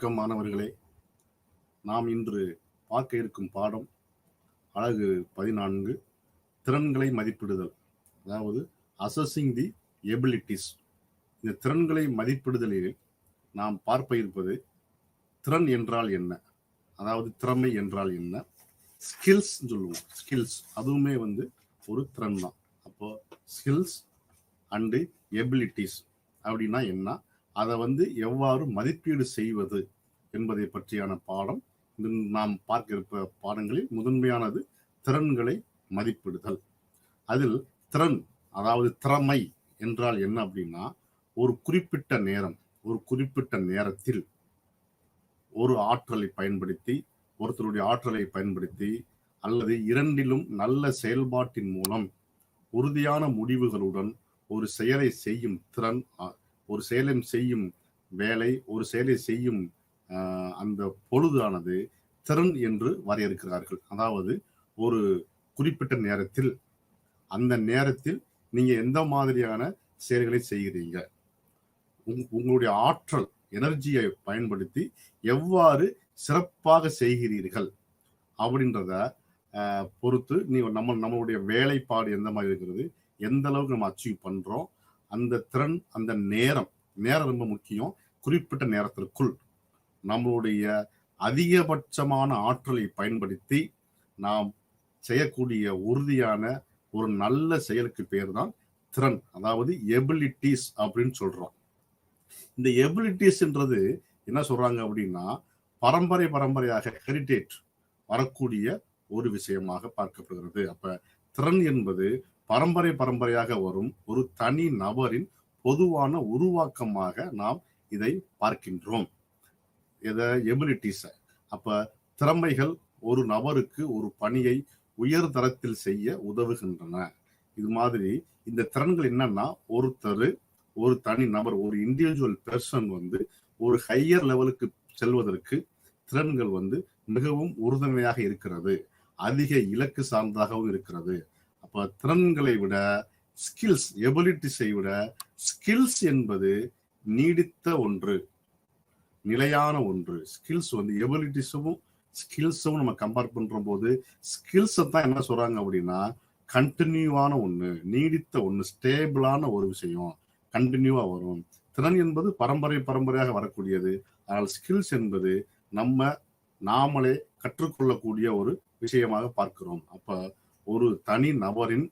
வணக்கம் மாணவர்களே. நாம் இன்று பார்க்க இருக்கும் பாடம் அழகு 14 திறன்களை மதிப்பிடுதல், அதாவது அசஸிங் தி எபிலிட்டிஸ். இந்த திறன்களை மதிப்பிடுதலில் நாம் பார்க்க இருப்பது திறன் என்றால் என்ன, அதாவது திறமை என்றால் என்ன, ஸ்கில்ஸ் சொல்லுவோம். ஸ்கில்ஸ் அதுவுமே ஒரு திறன் தான். அப்போ ஸ்கில்ஸ் அண்டு எபிலிட்டிஸ் அப்படின்னா என்ன, அதை எவ்வாறு மதிப்பீடு செய்வது என்பதை பற்றியான பாடம் நாம் பார்க்க இருப்ப பாடங்களில் முதன்மையானது திறன்களை மதிப்பிடுதல். அதில் திறன் அதாவது திறமை என்றால் என்ன அப்படின்னா, ஒரு குறிப்பிட்ட நேரம், ஒரு குறிப்பிட்ட நேரத்தில் ஒரு ஆற்றலை பயன்படுத்தி, ஒருத்தருடைய ஆற்றலை பயன்படுத்தி அல்லது இரண்டிலும் நல்ல செயல்பாட்டின் மூலம் உறுதியான முடிவுகளுடன் ஒரு செயலை செய்யும் திறன், ஒரு செயலை செய்யும் வேலை, ஒரு செயலை செய்யும் அந்த பொழுதானது திறன் என்று வரையறுக்கிறார்கள். அதாவது ஒரு குறிப்பிட்ட நேரத்தில், அந்த நேரத்தில் நீங்க எந்த மாதிரியான செயல்களை செய்கிறீங்க, உங்களுடைய ஆற்றல் எனர்ஜியை பயன்படுத்தி எவ்வாறு சிறப்பாக செய்கிறீர்கள் அப்படின்றத பொறுத்து நம்மளுடைய வேலைப்பாடு எந்த மாதிரி இருக்கிறது, எந்த அளவுக்கு நம்ம அச்சீவ் பண்றோம், அந்த திறன், அந்த நேரம் ரொம்ப முக்கியம். குறிப்பிட்ட நேரத்திற்குள் நம்மளுடைய அதிகபட்சமான ஆற்றலை பயன்படுத்தி நாம் செய்யக்கூடிய உறுதியான ஒரு நல்ல செயலுக்கு பேர் தான் திறன், அதாவது எபிலிட்டிஸ் அப்படின்னு சொல்றோம். இந்த எபிலிட்டிஸ்ன்றது என்ன சொல்றாங்க அப்படின்னா, பரம்பரையாக ஹெரிடேஜ் வரக்கூடிய ஒரு விஷயமாக பார்க்கப்படுகிறது. அப்ப திறன் என்பது பரம்பரையாக வரும் ஒரு தனி நபரின் பொதுவான உருவாக்கமாக நாம் இதை பார்க்கின்றோம். எபிலிட்டிஸ். அப்ப திறமைகள் ஒரு நபருக்கு ஒரு பணியை உயர் தரத்தில் செய்ய உதவுகின்றன. இது மாதிரி இந்த திறன்கள் என்னன்னா, ஒரு தனி நபர், ஒரு இண்டிவிஜுவல் பெர்சன் ஒரு ஹையர் லெவலுக்கு செல்வதற்கு திறன்கள் மிகவும் உறுதுணையாக இருக்கிறது. அதிக இலக்கு சார்ந்ததாகவும் இருக்கிறது. அப்ப திறன்களை விட ஸ்கில்ஸ், எபிலிட்டிஸை விட ஸ்கில்ஸ் என்பது நீடித்த ஒன்று, நிலையான ஒன்று. ஸ்கில்ஸ் எபிலிட்டிஸும் ஸ்கில்ஸும் நம்ம கம்பேர் பண்ற போது ஸ்கில்ஸ் தான் என்ன சொல்றாங்க அப்படின்னா, கண்டினியூவான ஒண்ணு, நீடித்த ஒண்ணு, ஸ்டேபிளான ஒரு விஷயம், கண்டினியூவா வரும். திறன் என்பது பரம்பரையாக வரக்கூடியது. ஆனால் ஸ்கில்ஸ் என்பது நாமளே கற்றுக்கொள்ளக்கூடிய ஒரு விஷயமாக பார்க்கிறோம். அப்ப ஒரு தனி நபரின்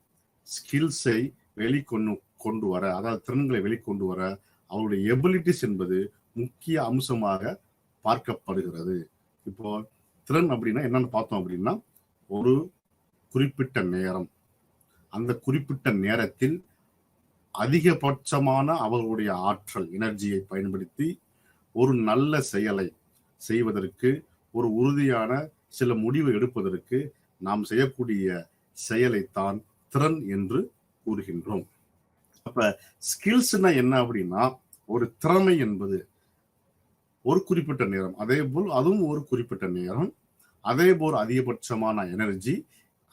ஸ்கில்ஸை வெளிக்கொண்டு வர, அதாவது திறன்களை வெளிக்கொண்டு வர அவருடைய எபிலிட்டிஸ் என்பது முக்கிய அம்சமாக பார்க்கப்படுகிறது. இப்போ திறன் அப்படின்னா என்னன்னு பார்த்தோம் அப்படின்னா, ஒரு குறிப்பிட்ட நேரம், அந்த குறிப்பிட்ட நேரத்தில் அதிகபட்சமான அவர்களுடைய ஆற்றல், எனர்ஜியை பயன்படுத்தி ஒரு நல்ல செயலை செய்வதற்கு, ஒரு உறுதியான சில முடிவு எடுப்பதற்கு நாம் செய்யக்கூடிய செயலைத்தான் திறன் என்று கூறுகின்றோம். அப்ப ஸ்கில்ஸ்னா என்ன அப்படின்னா, ஒரு திறமை என்பது ஒரு குறிப்பிட்ட நேரம், அதே போல் அதுவும் ஒரு குறிப்பிட்ட நேரம், அதே போல் அதிகபட்சமான எனர்ஜி,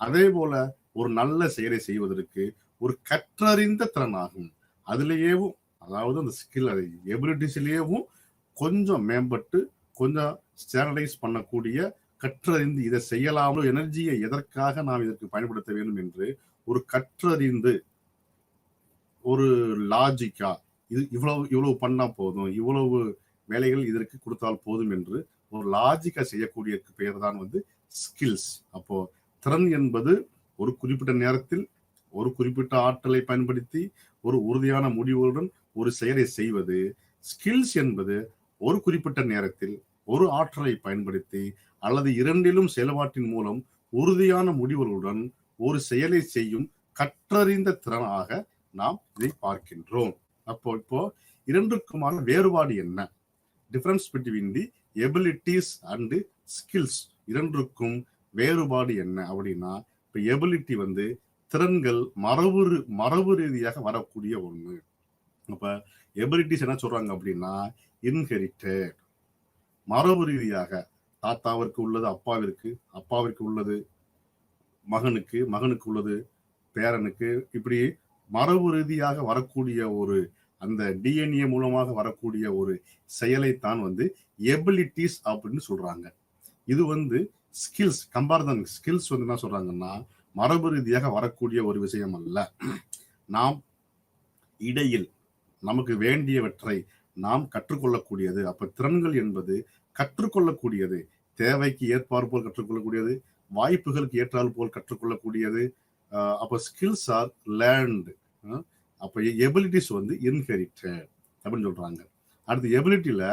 அதே போல ஒரு நல்ல செயலை செய்வதற்கு ஒரு கற்றறிந்த திறன் ஆகும். அதுலேயேவும், அதாவது அந்த ஸ்கில் எபிலிட்டிஸ்லேயேவும் கொஞ்சம் மேம்பட்டு, கொஞ்சம் ஸ்டாண்டர்டைஸ் பண்ணக்கூடிய, கற்றறிந்து இதை செய்யலாமோ, எனர்ஜியை எதற்காக நாம் இதற்கு பயன்படுத்த வேண்டும் என்று ஒரு கற்றறிந்து, ஒரு லாஜிக்கா, இது இவ்வளவு பண்ணா போதும், இவ்வளவு வேலைகள் இதற்கு கொடுத்தால் போதும் என்று ஒரு லாஜிக்கா செய்யக்கூடிய பெயர் தான் ஸ்கில்ஸ். அப்போ திறன் என்பது ஒரு குறிப்பிட்ட நேரத்தில் ஒரு குறிப்பிட்ட ஆற்றலை பயன்படுத்தி ஒரு உறுதியான முடிவுடன் ஒரு செயலை செய்வது. ஸ்கில்ஸ் என்பது ஒரு குறிப்பிட்ட நேரத்தில் ஒரு ஆற்றலை பயன்படுத்தி அல்லது இரண்டிலும் செயல்பாட்டின் மூலம் உறுதியான முடிவுகளுடன் ஒரு செயலை செய்யும் கற்றறிந்த திறனாக நாம் இதை பார்க்கின்றோம். இப்போ இரண்டுக்குமான வேறுபாடு என்ன, difference between the abilities and skills, இரண்டுக்கும் வேறுபாடு என்ன அப்படின்னா, இப்ப எபிலிட்டி திறன்கள் மரபு ரீதியாக வரக்கூடிய ஒண்ணு. அப்ப எபிலிட்டிஸ் என்ன சொல்றாங்க அப்படின்னா, இன்ஹெரிட்டட், மரபு ரீதியாக தாத்தாவிற்கு உள்ளது அப்பாவிற்கு, அப்பாவிற்கு உள்ளது மகனுக்கு உள்ளது பேரனுக்கு, இப்படி மரபு ரீதியாக வரக்கூடிய ஒரு அந்த டிஎன்ஏ மூலமாக வரக்கூடிய ஒரு செயலைத்தான் வந்து எபிலிட்டிஸ் அப்படின்னு சொல்றாங்க. இது வந்து ஸ்கில்ஸ் கம்பேரிசன் ஸ்கில்ஸ் வந்து என்ன சொல்றாங்கன்னா மரபு ரீதியாக வரக்கூடிய ஒரு விஷயம் அல்ல. நாம் இடையில் நமக்கு வேண்டியவற்றை நாம் கற்றுக்கொள்ளக்கூடியது. அப்ப திறன்கள் என்பது கற்றுக்கொள்ளக்கூடியது, தேவைக்கு ஏற்பாறு போல் கற்றுக்கொள்ளக்கூடியது, வாய்ப்புகளுக்கு ஏற்றால் போல் கற்றுக்கொள்ளக்கூடியது. அப்ப ஸ்கில்ஸ் ஆர் லேர்ன்டு. அப்ப எபிலிட்டிஸ் வந்து இன்ஹெரிட்டட் அப்படின்னு சொல்றாங்க. அடுத்து எபிலிட்டியில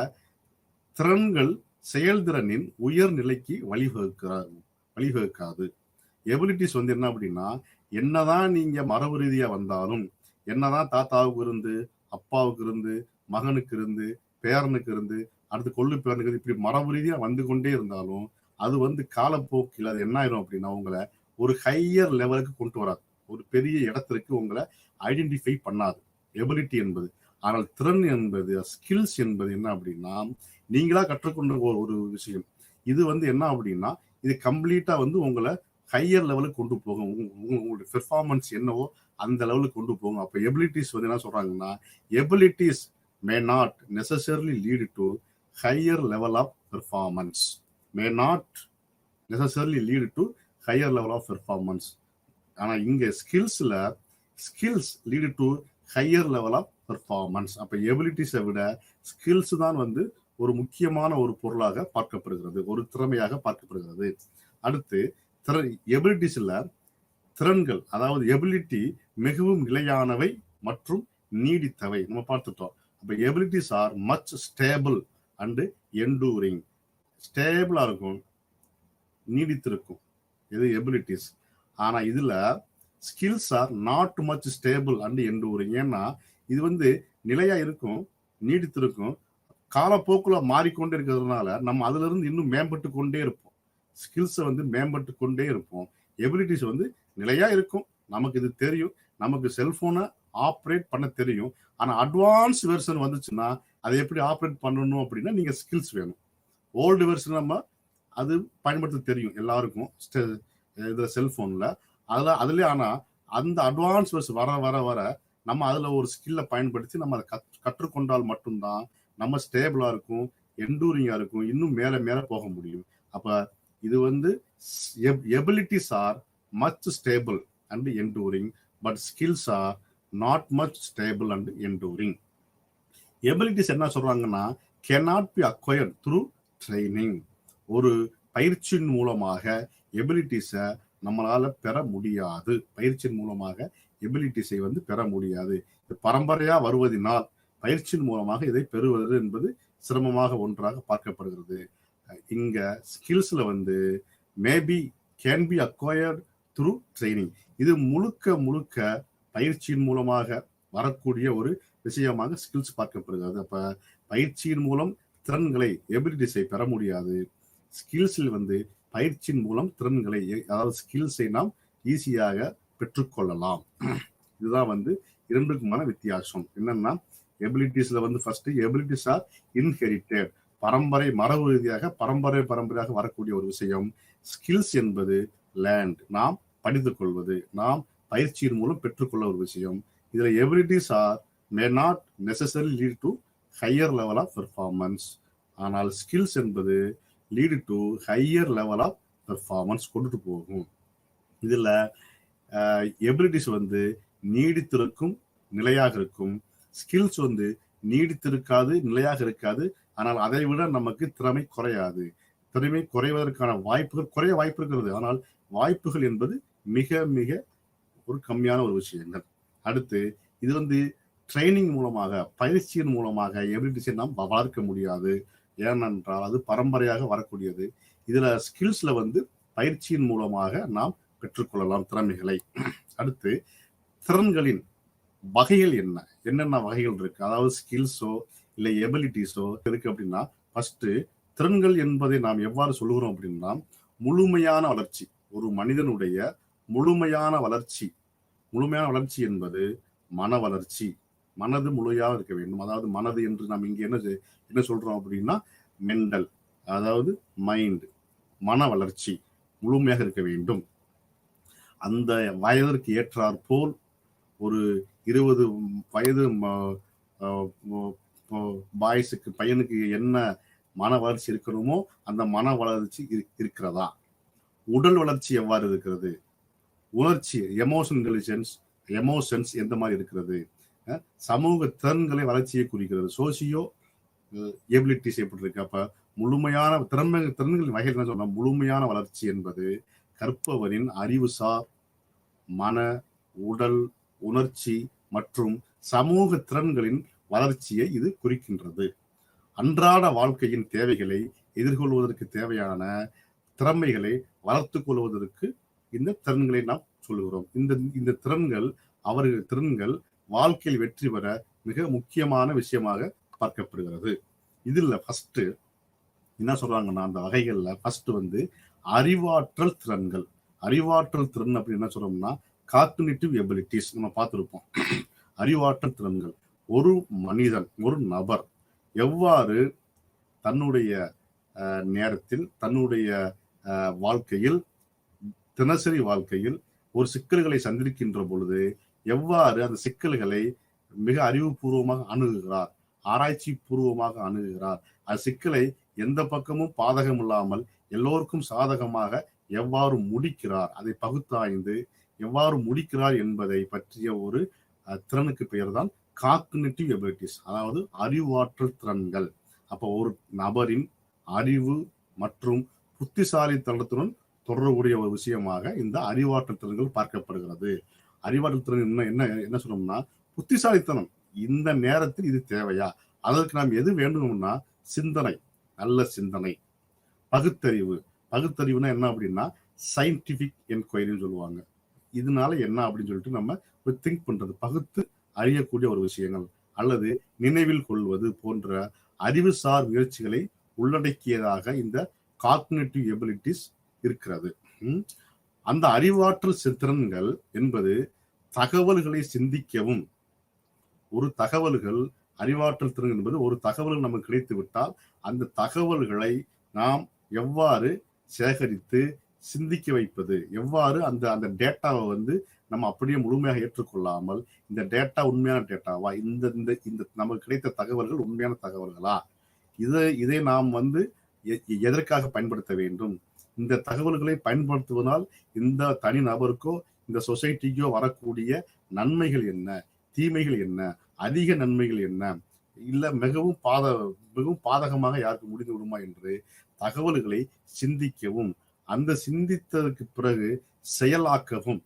திறன்கள் செயல்திறனின் உயர்நிலைக்கு வழிவகுக்காது. எபிலிட்டிஸ் வந்து என்ன அப்படின்னா, என்னதான் நீங்க மரபு ரீதியா வந்தாலும், என்னதான் தாத்தாவுக்கு இருந்து, அப்பாவுக்கு இருந்து, மகனுக்கு இருந்து, பேரனுக்கு இருந்து, அடுத்து கொள்ளு பேரனுக்கு இருந்து, இப்படி மரபு ரீதியா வந்து கொண்டே இருந்தாலும் அது வந்து காலப்போக்கில் அது என்ன ஆயிரும் அப்படின்னா உங்களை ஒரு ஹையர் லெவலுக்கு கொண்டு வராது, ஒரு பெரிய இடத்திற்கு உங்களை ஐடென்டிஃபை பண்ணாது எபிலிட்டி என்பது. ஆனால் திறன் என்பது ஸ்கில்ஸ் என்பது என்ன அப்படின்னா நீங்களா கற்றுக்கொண்ட ஒரு விஷயம். இது வந்து என்ன அப்படின்னா இது கம்ப்ளீட்டா வந்து உங்களை ஹையர் லெவலுக்கு கொண்டு போகும். உங்களுடைய பெர்ஃபார்மன்ஸ் என்னவோ அந்த லெவலுக்கு கொண்டு போகும். அப்ப எபிலிட்டிஸ் வந்து என்ன சொல்றாங்கன்னா abilities may not necessarily lead to higher level of performance. May not necessarily lead to higher level of performance. ஆனா இங்க skills lead to higher level of performance. அப்ப எபிலிட்டிஸை விட ஸ்கில்ஸ் தான் வந்து ஒரு முக்கியமான ஒரு பொருளாக பார்க்கப்படுகிறது, ஒரு திறமையாக பார்க்கப்படுகிறது. அடுத்து எபிலிட்டிஸ்ல திறன்கள், அதாவது எபிலிட்டி மிகவும் நிலையானவை மற்றும் நீடித்தவை நம்ம பார்த்துட்டோம். அப்ப abilities are much stable and enduring. ஸ்டேபிளா இருக்கும், நீடித்திருக்கும், இது எபிலிட்டிஸ். ஆனா இதுல skills are not much stable and enduring. ஏன்னா இது வந்து நிலையா இருக்கும், நீடித்திருக்கும், காலப்போக்குல மாறிக்கொண்டே இருக்கிறதுனால நம்ம அதுல இருந்து இன்னும் மேம்பட்டு கொண்டே இருப்போம். ஸ்கில்ஸை வந்து மேம்பட்டு கொண்டே இருப்போம். எபிலிட்டிஸ் வந்து நிலையா இருக்கும், நமக்கு இது தெரியும், நமக்கு செல்போனை ஆப்ரேட் பண்ண தெரியும். ஆனா அட்வான்ஸ் வெர்ஷன் வந்துச்சுன்னா அதை எப்படி ஆப்ரேட் பண்ணணும் அப்படின்னா நீங்க ஸ்கில்ஸ் வேணும். ஓல்டு வெர்ஷன் நம்ம அது பயன்படுத்த தெரியும் எல்லாருக்கும் இதுல செல்போன்ல அதுல. ஆனா அந்த அட்வான்ஸ் வெர்ஷன் வர வர வர நம்ம அதுல ஒரு ஸ்கில்லை பயன்படுத்தி நம்ம அதை கற்றுக்கொண்டால் மட்டும்தான் நம்ம ஸ்டேபிளா இருக்கும், எண்டூரிங்கா இருக்கும், இன்னும் மேல மேல போக முடியும். அப்ப இது வந்து abilities are much stable and enduring, but skills are not much stable and enduring. Abilities என்ன சொல்றாங்கன்னா cannot be acquired through training. ஒரு பயிற்சியின் மூலமாக எபிலிட்டிஸை நம்மளால பெற முடியாது. பயிற்சியின் மூலமாக எபிலிட்டிஸை வந்து பெற முடியாது. பரம்பரையா வருவதனால் பயிற்சியின் மூலமாக இதை பெறுவது என்பது சிரமமாக ஒன்றாக பார்க்கப்படுகிறது. இங்க ஸ்கில்ஸ்ல வந்து maybe can be acquired through training. இது முழுக்க முழுக்க பயிற்சியின் மூலமாக வரக்கூடிய ஒரு விஷயமாக ஸ்கில்ஸ் பார்க்கப்படுகிறது. அப்ப பயிற்சியின் மூலம் திறன்களை எபிலிட்டிஸை பெற முடியாது. ஸ்கில்ஸில் வந்து பயிற்சியின் மூலம் திறன்களை, அதாவது ஸ்கில்ஸை நாம் ஈஸியாக பெற்றுக்கொள்ளலாம். இதுதான் வந்து இரண்டுக்குமான வித்தியாசம். என்னன்னா எபிலிட்டிஸ்ல வந்து ஃபர்ஸ்ட் எபிலிட்டிஸ் ஆர் இன்ஹெரிட்டட், பரம்பரை மரபு ரீதியாக பரம்பரையாக வரக்கூடிய ஒரு விஷயம். ஸ்கில்ஸ் என்பது லேர்ன்ட், நாம் படித்துக் கொள்வது, நாம் பயிற்சியின் மூலம் பெற்றுக்கொள்ள ஒரு விஷயம். இதுல abilities are may not necessary lead to higher level of performance. ஆனால் ஸ்கில்ஸ் என்பது lead to higher level of performance கொண்டுட்டு போகும். இதுல எபிலிட்டிஸ் வந்து நீடித்திருக்கும், நிலையாக இருக்கும். ஸ்கில்ஸ் வந்து நீடித்திருக்காது, நிலையாக இருக்காது. ஆனால் அதை விட நமக்கு திறமை குறையாது. திறமை குறைவதற்கான வாய்ப்புகள் குறைய வாய்ப்பு இருக்கிறது. ஆனால் வாய்ப்புகள் என்பது மிக மிக ஒரு கம்மியான ஒரு விஷயங்கள். அடுத்து இது வந்து ட்ரைனிங் மூலமாக, பயிற்சியின் மூலமாக எபிலிட்டிஸை நாம் வளர்க்க முடியாது. ஏனென்றால் அது பரம்பரையாக வரக்கூடியது. இதுல ஸ்கில்ஸ்ல வந்து பயிற்சியின் மூலமாக நாம் பெற்றுக்கொள்ளலாம் திறமைகளை. அடுத்து திறன்களின் வகைகள் என்னென்ன வகைகள் இருக்கு, அதாவது ஸ்கில்ஸோ இல்லை எபிலிட்டிஸோ இருக்கு அப்படின்னா, ஃபர்ஸ்ட் திறன்கள் என்பதை நாம் எவ்வாறு சொல்லுகிறோம் அப்படின்னா முழுமையான வளர்ச்சி, ஒரு மனிதனுடைய முழுமையான வளர்ச்சி. முழுமையான வளர்ச்சி என்பது மன வளர்ச்சி, மனது முழுமையாக இருக்க வேண்டும். அதாவது மனது என்று நாம் இங்க என்ன சொல்றோம் அப்படின்னா மெண்டல், அதாவது மைண்ட், மன வளர்ச்சி முழுமையாக இருக்க வேண்டும். அந்த வயதிற்கு ஏற்றாற் போல் ஒரு 20 வயது பாய்ஸுக்கு பையனுக்கு என்ன மன வளர்ச்சி இருக்கணுமோ அந்த மன வளர்ச்சி இருக்கிறதா, உடல் வளர்ச்சி எவ்வாறு இருக்கிறது, உணர்ச்சி எமோஷன்ஸ் எந்த மாதிரி இருக்கிறது, சமூக திறன்களை வளர்ச்சியை குறிக்கிறது, சோசியோ எபிலிட்டிஸ் எப்படி இருக்கு. அப்ப முழுமையான திறன்களின் வகையில் என்ன சொல்றோம், முழுமையான வளர்ச்சி என்பது கற்பவரின் அறிவுசார், மன, உடல், உணர்ச்சி மற்றும் சமூக திறன்களின் வளர்ச்சியை இது குறிக்கின்றது. அன்றாட வாழ்க்கையின் தேவைகளை எதிர்கொள்வதற்கு தேவையான திறமைகளை வளர்த்துக் கொள்வதற்கு இந்த திறன்களை நாம் சொல்லுகிறோம். இந்த திறன்கள் வாழ்க்கையில் வெற்றி பெற மிக முக்கியமான விஷயமாக பார்க்கப்படுகிறது. இதுல ஃபர்ஸ்ட் என்ன சொல்றாங்கன்னா, அந்த வகைகள்ல ஃபர்ஸ்ட் அறிவாற்றல் திறன்கள். அறிவாற்றல் திறன் அப்படின்னு என்ன சொல்றோம்னா காக்னிட்டிவ் எபிலிட்டிஸ் நம்ம பார்த்திருப்போம். அறிவாற்றல் திறன்கள் ஒரு மனிதன், ஒரு நபர் எவ்வாறு தன்னுடைய நேரத்தில், தன்னுடைய வாழ்க்கையில், தினசரி வாழ்க்கையில் ஒரு சிக்கல்களை சந்திக்கின்ற பொழுது எவ்வாறு அந்த சிக்கல்களை மிக அறிவுபூர்வமாக அணுகுகிறார், ஆராய்ச்சி பூர்வமாக அணுகுகிறார், அது சிக்கலை எந்த பக்கமும் பாதகம் இல்லாமல் எல்லோருக்கும் சாதகமாக எவ்வாறு முடிக்கிறார், அதை பகுத்தாய்ந்து எவ்வாறு முடிக்கிறார் என்பதை பற்றிய ஒரு திறனுக்கு பெயர் தான் காக்னிட்டிவ் எபிலிட்டிஸ், அதாவது அறிவாற்றல் திறன்கள். அப்போ ஒரு நபரின் அறிவு மற்றும் புத்திசாலித்தனத்துடன் தொடர்புடைய ஒரு விஷயமாக இந்த அறிவாற்றல் திறன்கள் பார்க்கப்படுகிறது. அறிவாற்றல் திறன் என்ன சொல்லணும்னா புத்திசாலித்தனம், இந்த நேரத்தில் இது தேவையா, அதற்கு நாம் எது வேண்டும்னா சிந்தனை, நல்ல சிந்தனை, பகுத்தறிவுனா என்ன அப்படின்னா சயின்டிபிக் என்கொயரின்னு சொல்லுவாங்க. இதனால என்ன அப்படின்னு சொல்லிட்டு நம்ம திங்க் பண்றது, பகுத்து அறியக்கூடிய ஒரு விஷயங்கள் அல்லது நினைவில் கொள்வது போன்ற அறிவுசார் முயற்சிகளை உள்ளடக்கியதாக இந்த காக்னிட்டிவ் எபிலிட்டிஸ் இருக்கிறது. அந்த அறிவாற்றல் திறன்கள் என்பது தகவல்களை சிந்திக்கவும், ஒரு தகவல்கள் அறிவாற்றல் திறன் என்பது ஒரு தகவல் நமக்கு கிடைத்து விட்டால் அந்த தகவல்களை நாம் எவ்வாறு சேகரித்து சிந்திக்க வைப்பது, எவ்வாறு அந்த டேட்டாவை நம்ம அப்படியே முழுமையாக ஏற்றுக்கொள்ளாமல் இந்த டேட்டா உண்மையான டேட்டாவா, இந்த நமக்கு கிடைத்த தகவல்கள் உண்மையான தகவல்களா, இதை நாம் எதற்காக பயன்படுத்த வேண்டும், இந்த தகவல்களை பயன்படுத்துவதால் இந்த தனி நபருக்கோ இந்த சொசைட்டிக்கோ வரக்கூடிய நன்மைகள் என்ன, தீமைகள் என்ன, அதிக நன்மைகள் என்ன, இல்ல மிகவும் பாதகமாக யாருக்கு முடிந்து விடுமா என்று தகவல்களை சிந்திக்கவும், அந்த சிந்தித்ததற்கு பிறகு செயலாக்கவும்,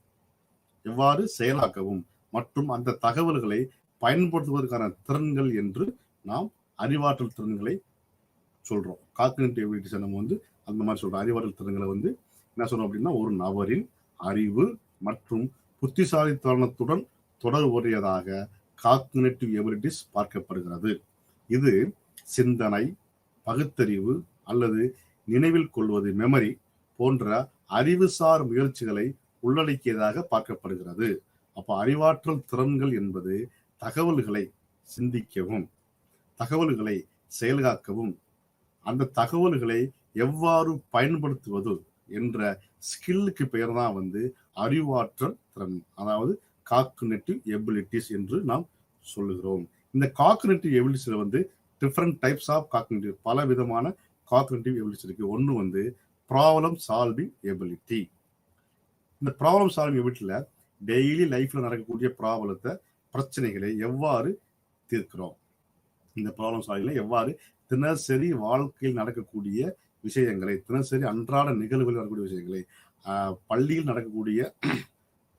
எவ்வாறு செயலாக்கவும் மற்றும் அந்த தகவல்களை பயன்படுத்துவதற்கான திறன்கள் என்று நாம் அறிவாற்றல் திறன்களை சொல்றோம். காக்னிட்டிவ் எபிலிட்டிஸ் நம்ம அந்த மாதிரி சொல்றோம். அறிவாற்றல் திறன்களை என்ன சொல்றோம் அப்படின்னா ஒரு நபரின் அறிவு மற்றும் புத்திசாலித்தனத்துடன் தொடர்புடையதாக காக்னிட்டிவ் எபிலிட்டிஸ் பார்க்கப்படுகிறது. இது சிந்தனை, பகுத்தறிவு அல்லது நினைவில் கொள்வது, மெமரி போன்ற அறிவுசார் முயற்சிகளை உள்ளடக்கியதாக பார்க்கப்படுகிறது. அப்ப அறிவாற்றல் திறன்கள் என்பது தகவல்களை சிந்திக்கவும், தகவல்களை செயலாக்கவும், அந்த தகவல்களை எவ்வாறு பயன்படுத்துவது என்ற ஸ்கில்லுக்கு பெயர் தான் அறிவாற்றல் திறன், அதாவது காக்னிட்டிவ் எபிலிட்டிஸ் என்று நாம் சொல்லுகிறோம். இந்த காக்னிட்டிவ் எபிலிட்டிஸ்ல டிஃபரெண்ட் டைப்ஸ் ஆஃப் காக்னிட்டிவ், பல விதமான காக்னிட்டிவ் எபிலிட்டிஸ் இருக்கு. ஒன்று ப்ராப்ளம் சால்விங் எபிலிட்டி. இந்த ப்ராப்ளம் சால்விங் எபிலிட்டியில டெய்லி லைஃப்ல நடக்கக்கூடிய பிரச்சனைகளை எவ்வாறு தீர்க்கிறோம், இந்த ப்ராப்ளம் சால்விங்ல எவ்வாறு தினசரி வாழ்க்கையில் நடக்கக்கூடிய விஷயங்களை, தினசரி அன்றாட நிகழ்வுகளில் நடக்கக்கூடிய விஷயங்களை, பள்ளியில் நடக்கக்கூடிய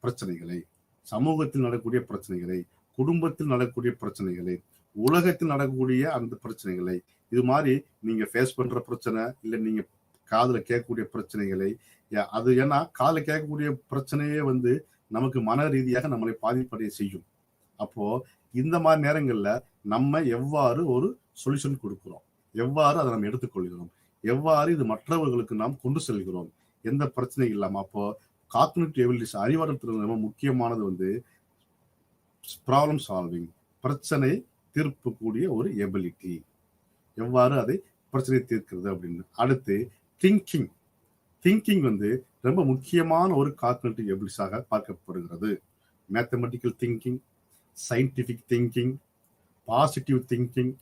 பிரச்சனைகளை, சமூகத்தில் நடக்கக்கூடிய பிரச்சனைகளை, குடும்பத்தில் நடக்கக்கூடிய பிரச்சனைகளை, உலகத்தில் நடக்கக்கூடிய அந்த பிரச்சனைகளை, இது மாதிரி நீங்க ஃபேஸ் பண்ற பிரச்சனை, இல்ல நீங்க காதுல கேட்கக்கூடிய பிரச்சனைகளை, அது ஏன்னா காதுல கேட்கக்கூடிய பிரச்சனையே நமக்கு மன ரீதியாக நம்மளை பாதிப்படைய செய்யும். அப்போ இந்த மாதிரி நேரங்கள்ல நம்ம எவ்வாறு ஒரு சொல்யூஷன் கொடுக்கிறோம், எவ்வாறு அதை நம்ம எடுத்துக்கொள்கிறோம், எவ்வாறு இது மற்றவர்களுக்கு நாம் கொண்டு செல்கிறோம், எந்த பிரச்சனையும் இல்லாம. அப்போ காக்னிட்டிவ் எபிலிட்டிஸ் அறிவாற்றல் திறன் ரொம்ப முக்கியமானது ப்ராப்ளம் சால்விங், பிரச்சனை தீர்க்கக்கூடிய ஒரு எபிலிட்டி, எவ்வாறு அதை பிரச்சனை தீர்க்கிறது அப்படின்னு. அடுத்து திங்கிங். திங்கிங் ரொம்ப முக்கியமான ஒரு காக்னிட்டிவ் எபிலிட்டிஸாக பார்க்கப்படுகிறது. Mathematical thinking, scientific thinking, positive thinking,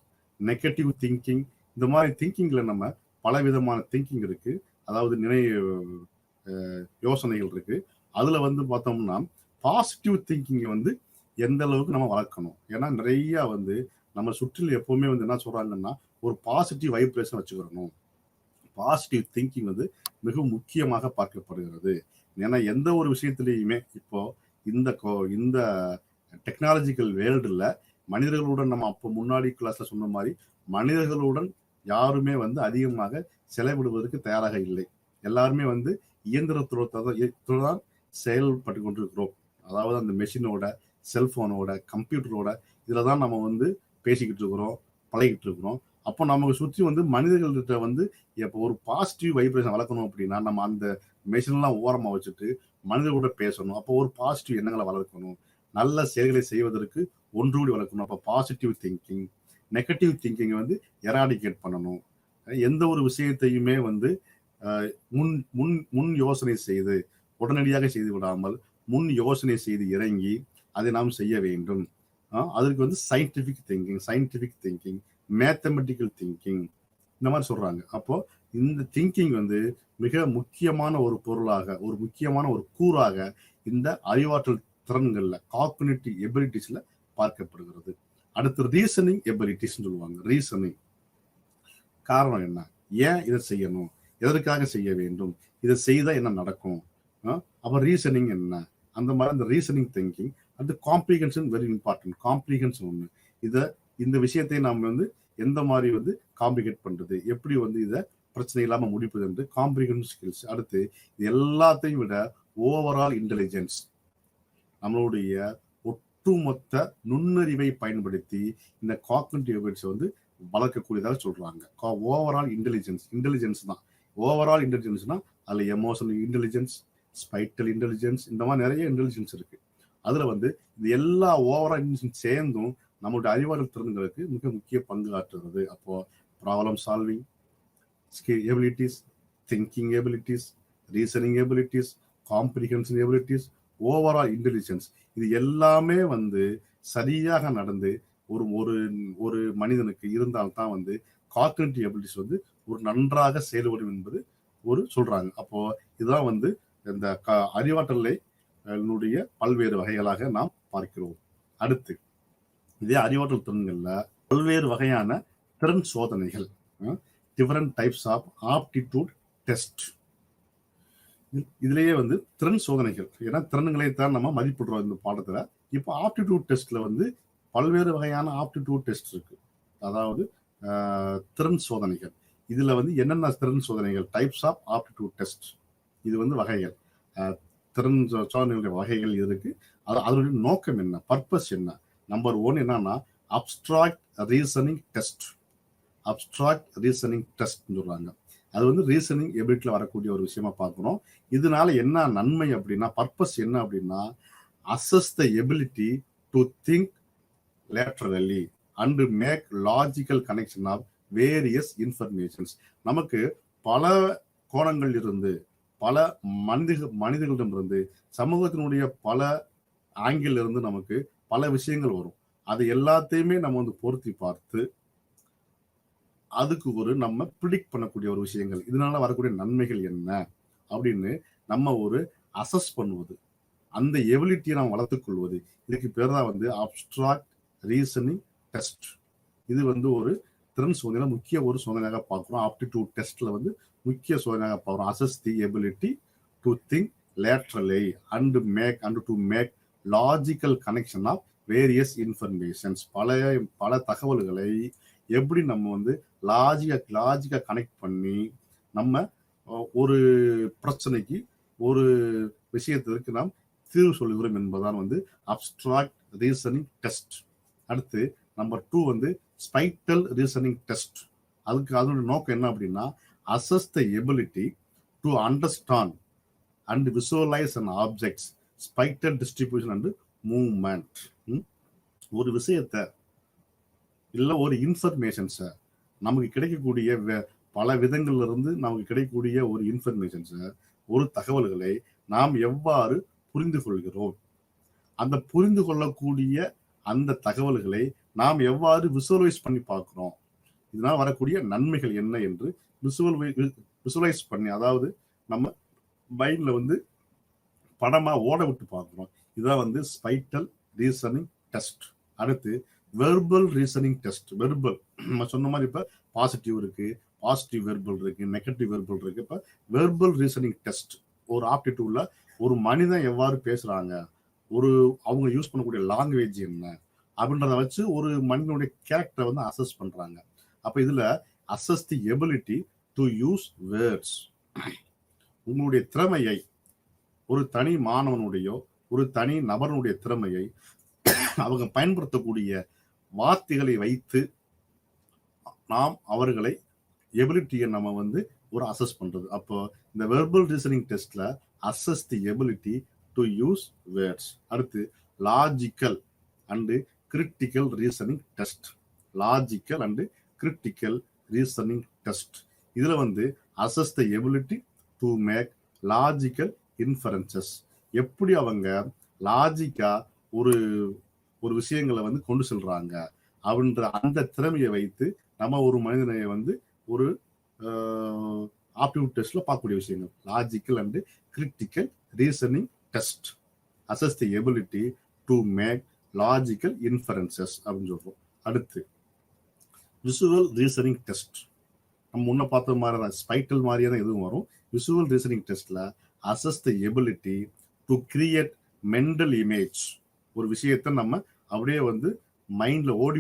negative thinking, இந்த மாதிரி திங்கிங்ல நம்ம பல விதமான திங்கிங் இருக்கு. அதாவது யோசனைகள் இருக்கு. அதுல வந்து பார்த்தோம்னா பாசிட்டிவ் திங்கிங்கை வந்து எந்த அளவுக்கு நம்ம வளர்க்கணும். ஏன்னா நிறைய வந்து நம்ம சுற்றிலும் எப்பவுமே வந்து என்ன சொல்றாங்கன்னா ஒரு பாசிட்டிவ் வைப்ரேஷன் வச்சுக்கிறணும். பாசிட்டிவ் திங்கிங் வந்து மிக முக்கியமாக பார்க்கப்படுகிறது. ஏன்னா எந்த ஒரு விஷயத்திலையுமே இப்போ இந்த டெக்னாலஜிக்கல் வேர்ல்டுல மனிதர்களுடன் நம்ம அப்போ முன்னாடி கிளாஸ்ல சொன்ன மாதிரி மனிதர்களுடன் யாருமே வந்து அதிகமாக செலவிடுவதற்கு தயாராக இல்லை. எல்லாருமே வந்து இயந்திரத்துடன் தான் செயல்பட்டு கொண்டிருக்கிறோம். அதாவது அந்த மெஷினோட, செல்போனோட, கம்ப்யூட்டரோட இதுல தான் நம்ம வந்து பேசிக்கிட்டு இருக்கிறோம், பழகிட்டு இருக்கிறோம். அப்போ நமக்கு சுற்றி வந்து மனிதர்கள்கிட்ட வந்து இப்போ ஒரு பாசிட்டிவ் வைப்ரேஷன் வளர்க்கணும் அப்படின்னா நம்ம அந்த மெஷின்லாம் ஓரமாக வச்சுட்டு மனிதர்களோட பேசணும். அப்போ ஒரு பாசிட்டிவ் எண்ணங்களை வளர்க்கணும், நல்ல செயல்களை செய்வதற்கு ஒன்று கூடி வளர்க்கணும். அப்போ பாசிட்டிவ் திங்கிங், நெகட்டிவ் திங்கிங்கை வந்து எராடிகேட் பண்ணணும். எந்த ஒரு விஷயத்தையுமே வந்து முன் முன் முன் யோசனை செய்து உடனடியாக செய்து விடாமல் முன் யோசனை செய்து இறங்கி அதை நாம் செய்ய வேண்டும். அதற்கு வந்து சயின்டிபிக் திங்கிங், மேத்தமெட்டிக்கல் திங்கிங் இந்த மாதிரி சொல்றாங்க. அப்போ இந்த திங்கிங் வந்து மிக முக்கியமான ஒரு பொருளாக, ஒரு முக்கியமான ஒரு கூறாக இந்த அறிவாற்றல் திறன்கள்ல, காக்னிட்டிவ் எபிலிட்டிஸ்ல பார்க்கப்படுகிறது. அடுத்து ரீசனிங் எபிலிட்டிஸ் சொல்லுவாங்க. ரீசனிங் காரணம் என்ன, ஏன் இதை செய்யணும், எதற்காக செய்ய வேண்டும், இதை செய்தா என்ன நடக்கும், அப்ப ரீசனிங் என்ன, அந்த மாதிரி அந்த ரீசனிங் திங்கிங். அது காம்ப்ரிஹென்ஷன் வெரி இம்பார்ட்டன்ட். காம்ப்ரிஹென்ஷன் ஒன்று. இந்த விஷயத்தை நாம் வந்து எந்த மாதிரி வந்து காம்ப்ளிகேட் பண்றது, எப்படி வந்து இதை பிரச்சனை இல்லாம முடிப்பது என்று காம்ப்ரிஹென்ஷன் ஸ்கில்ஸ். அடுத்து இது எல்லாத்தையும் விட ஓவரால் இன்டெலிஜென்ஸ், நம்மளுடைய ஒட்டுமொத்த நுண்ணறிவை பயன்படுத்தி இந்த காக்னிட்டிவ் எபிலிட்டிஸ் வந்து வளர்க்கக்கூடியதாக சொல்றாங்க. ஓவரால் இன்டெலிஜென்ஸ் தான். ஓவரால் இன்டெலிஜென்ஸ்னா அதுல எமோஷனல் இன்டெலிஜென்ஸ், ஸ்பைட்டல் இன்டெலிஜென்ஸ், இந்த மாதிரி நிறைய இன்டெலிஜென்ஸ் இருக்கு. அதுல வந்து இது எல்லா ஓவரால் இன்டெலிஜென்ஸ் சேர்ந்தும் நம்மளுடைய அறிவாற்றல் திறன்களுக்கு மிக முக்கிய பங்கு ஆற்றுகிறது. அப்போ problem solving abilities, thinking abilities, reasoning abilities, comprehension abilities, overall intelligence, இது எல்லாமே வந்து சரியாக நடந்து ஒரு ஒரு மனிதனுக்கு இருந்தால்தான் வந்து காக்னிட்டிவ் எபிலிட்டிஸ் வந்து ஒரு நன்றாக செயல்படும் என்பது ஒரு சொல்றாங்க. அப்போ இதுதான் வந்து இந்த அறிவாற்றலை பல்வேறு வகைகளாக நாம் பார்க்கிறோம். அடுத்து இதே அறிவாற்றல் திறன்கள்ல பல்வேறு வகையான திறன் சோதனைகள், different types of aptitude test. இதுலயே வந்து திறன் சோதனைகள், ஏன்னா திறன்களை தான் நம்ம மதிப்பிடுறோம் இந்த பாடத்துல. இப்போ ஆப்டிடியூட் டெஸ்ட்ல வந்து பல்வேறு வகையான ஆப்டிடியூட் டெஸ்ட் இருக்கு. அதாவது திறன் சோதனைகள். இதுல வந்து என்னென்ன திறன் சோதனைகள், டைப்ஸ் ஆஃப் ஆப்டிடியூட் டெஸ்ட், இது வந்து வகைகள், திறன் சோதனைகளுடைய வகைகள் இருக்கு. அதனுடைய நோக்கம் என்ன, பர்பஸ் என்ன. நம்பர் 1 என்னன்னா abstract reasoning test. Abstract reasoning test சொல்றாங்க. அது வந்து ரீசனிங் எபிலிட்டில வரக்கூடிய ஒரு விஷயமா பார்க்கணும். இதனால என்ன நன்மை அப்படின்னா, பர்பஸ் என்ன அப்படின்னா, assess the ability to think laterally and make logical connection of various informations. நமக்கு பல கோணங்கள் இருந்து, பல மனிதர்களிடமிருந்து, சமூகத்தினுடைய பல ஆங்கிள் இருந்து நமக்கு பல விஷயங்கள் வரும். அது எல்லாத்தையுமே நம்ம வந்து பொருத்தி பார்த்து அதுக்கு ஒரு நம்ம ப்ரிடிக்ட் பண்ணக்கூடிய ஒரு விஷயங்கள், இதனால வரக்கூடிய நன்மைகள் என்ன அப்படின்னு நம்ம ஒரு அசஸ் பண்ணுவது, அந்த எபிலிட்டியை நாம் வளர்த்துக் கொள்வது, இதுக்கு பேர் தான் வந்து அப்ஸ்ட்ராக்ட் ரீசனிங் டெஸ்ட். இது வந்து ஒரு திறன் சோதனை முக்கிய ஒரு சோதனையாக பார்க்கிறோம். ஆப்டிடியூட் டெஸ்ட்ல வந்து முக்கிய சோதனையாக பார்க்கிறோம். Assess the ability to think laterally and to make logical connection of various informations. பல தகவல்களை எப்படி நம்ம வந்து லாஜிக்கா கனெக்ட் பண்ணி நம்ம ஒரு பிரச்சனைக்கு, ஒரு விஷயத்திற்கு நாம் தீர்வு சொல்லுகிறோம் என்பதுதான் வந்து அப்ஸ்ட்ராக்ட் ரீசனிங் டெஸ்ட். அடுத்து நம்பர் 2 வந்து ஸ்பைட்டல் ரீசனிங் டெஸ்ட். அதனுடைய நோக்கம் என்ன அப்படின்னா, assess the ability to understand and visualise and objects, spatial distribution and movement. ஒரு விஷயத்தை இல்ல ஒரு இன்ஃபர்மேஷன்ஸை, நமக்கு கிடைக்கக்கூடிய பல விதங்கள்ல இருந்து நமக்கு கிடைக்கக்கூடிய ஒரு இன்ஃபர்மேஷன்ஸை, ஒரு தகவல்களை நாம் எவ்வாறு புரிந்து கொள்கிறோம், அந்த புரிந்து கொள்ளக்கூடிய அந்த தகவல்களை நாம் எவ்வாறு விசுவலைஸ் பண்ணி பார்க்கிறோம், இதனால் வரக்கூடிய நன்மைகள் என்ன என்று விசுவலைஸ் பண்ணி, அதாவது நம்ம மைண்ட்ல வந்து படமா ஓட விட்டு பார்க்கிறோம். இதான் வந்து ஸ்பைட்டல் ரீசனிங் டெஸ்ட். அடுத்து வெர்பல் ரீசனிங் டெஸ்ட். வெர்பல் நம்ம சொன்ன மாதிரி இப்ப பாசிட்டிவ் இருக்கு, பாசிட்டிவ் வெர்பல் இருக்கு, நெகட்டிவ் வெர்பல் இருக்கு. இப்ப வெர்பல் ரீசனிங் டெஸ்ட் ஒரு ஆப்டிடியூட்ல ஒரு மனிதன் எவ்வாறு பேசுறாங்க, ஒரு அவங்க யூஸ் பண்ணக்கூடிய லாங்குவேஜ் என்ன அப்படின்றத வச்சு ஒரு மனிதனுடைய கேரக்டரை வந்து அசஸ் பண்றாங்க. அப்ப இதுல assess the ability to use words. உங்களுடைய திறமையை, ஒரு தனி மாணவனுடைய ஒரு தனி நபருடைய திறமையை அவங்க பயன்படுத்தக்கூடிய வார்த்தைகளை வைத்து நாம் அவர்களை எபிலிட்டியை நம்ம வந்து ஒரு அசஸ் பண்றது. அப்போ இந்த வெர்பல் ரீசனிங் டெஸ்ட்ல assess the ability to use words. அடுத்து logical and critical reasoning test. Logical and critical reasoning test. இதுல வந்து assess the ability to make logical inferences. எப்படி அவங்க லாஜிக்கா ஒரு ஒரு விஷயங்களை வந்து கொண்டு செல்றாங்க அப்படின்ற அந்த திறமையை வைத்து நம்ம ஒரு மனிதனை வந்து ஒரு ஆப்டிடியூட் டெஸ்ட்ல பார்க்கக்கூடிய விஷயங்கள். Logical and critical reasoning test. Assess the ability to make logical inferences அப்படின்னு சொல்றோம். அடுத்து விசுவல் ரீசனிங் டெஸ்ட். நம்ம முன்ன பார்த்த மாதிரி தான், ஸ்பைட்டல் மாதிரியே தான் எதுவும் வரும். விசுவல் ரீசனிங் டெஸ்ட்ல assess the ability to create mental image. ஒரு விஷயத்தை நம்ம அப்படியே வந்து மைண்ட்ல ஓட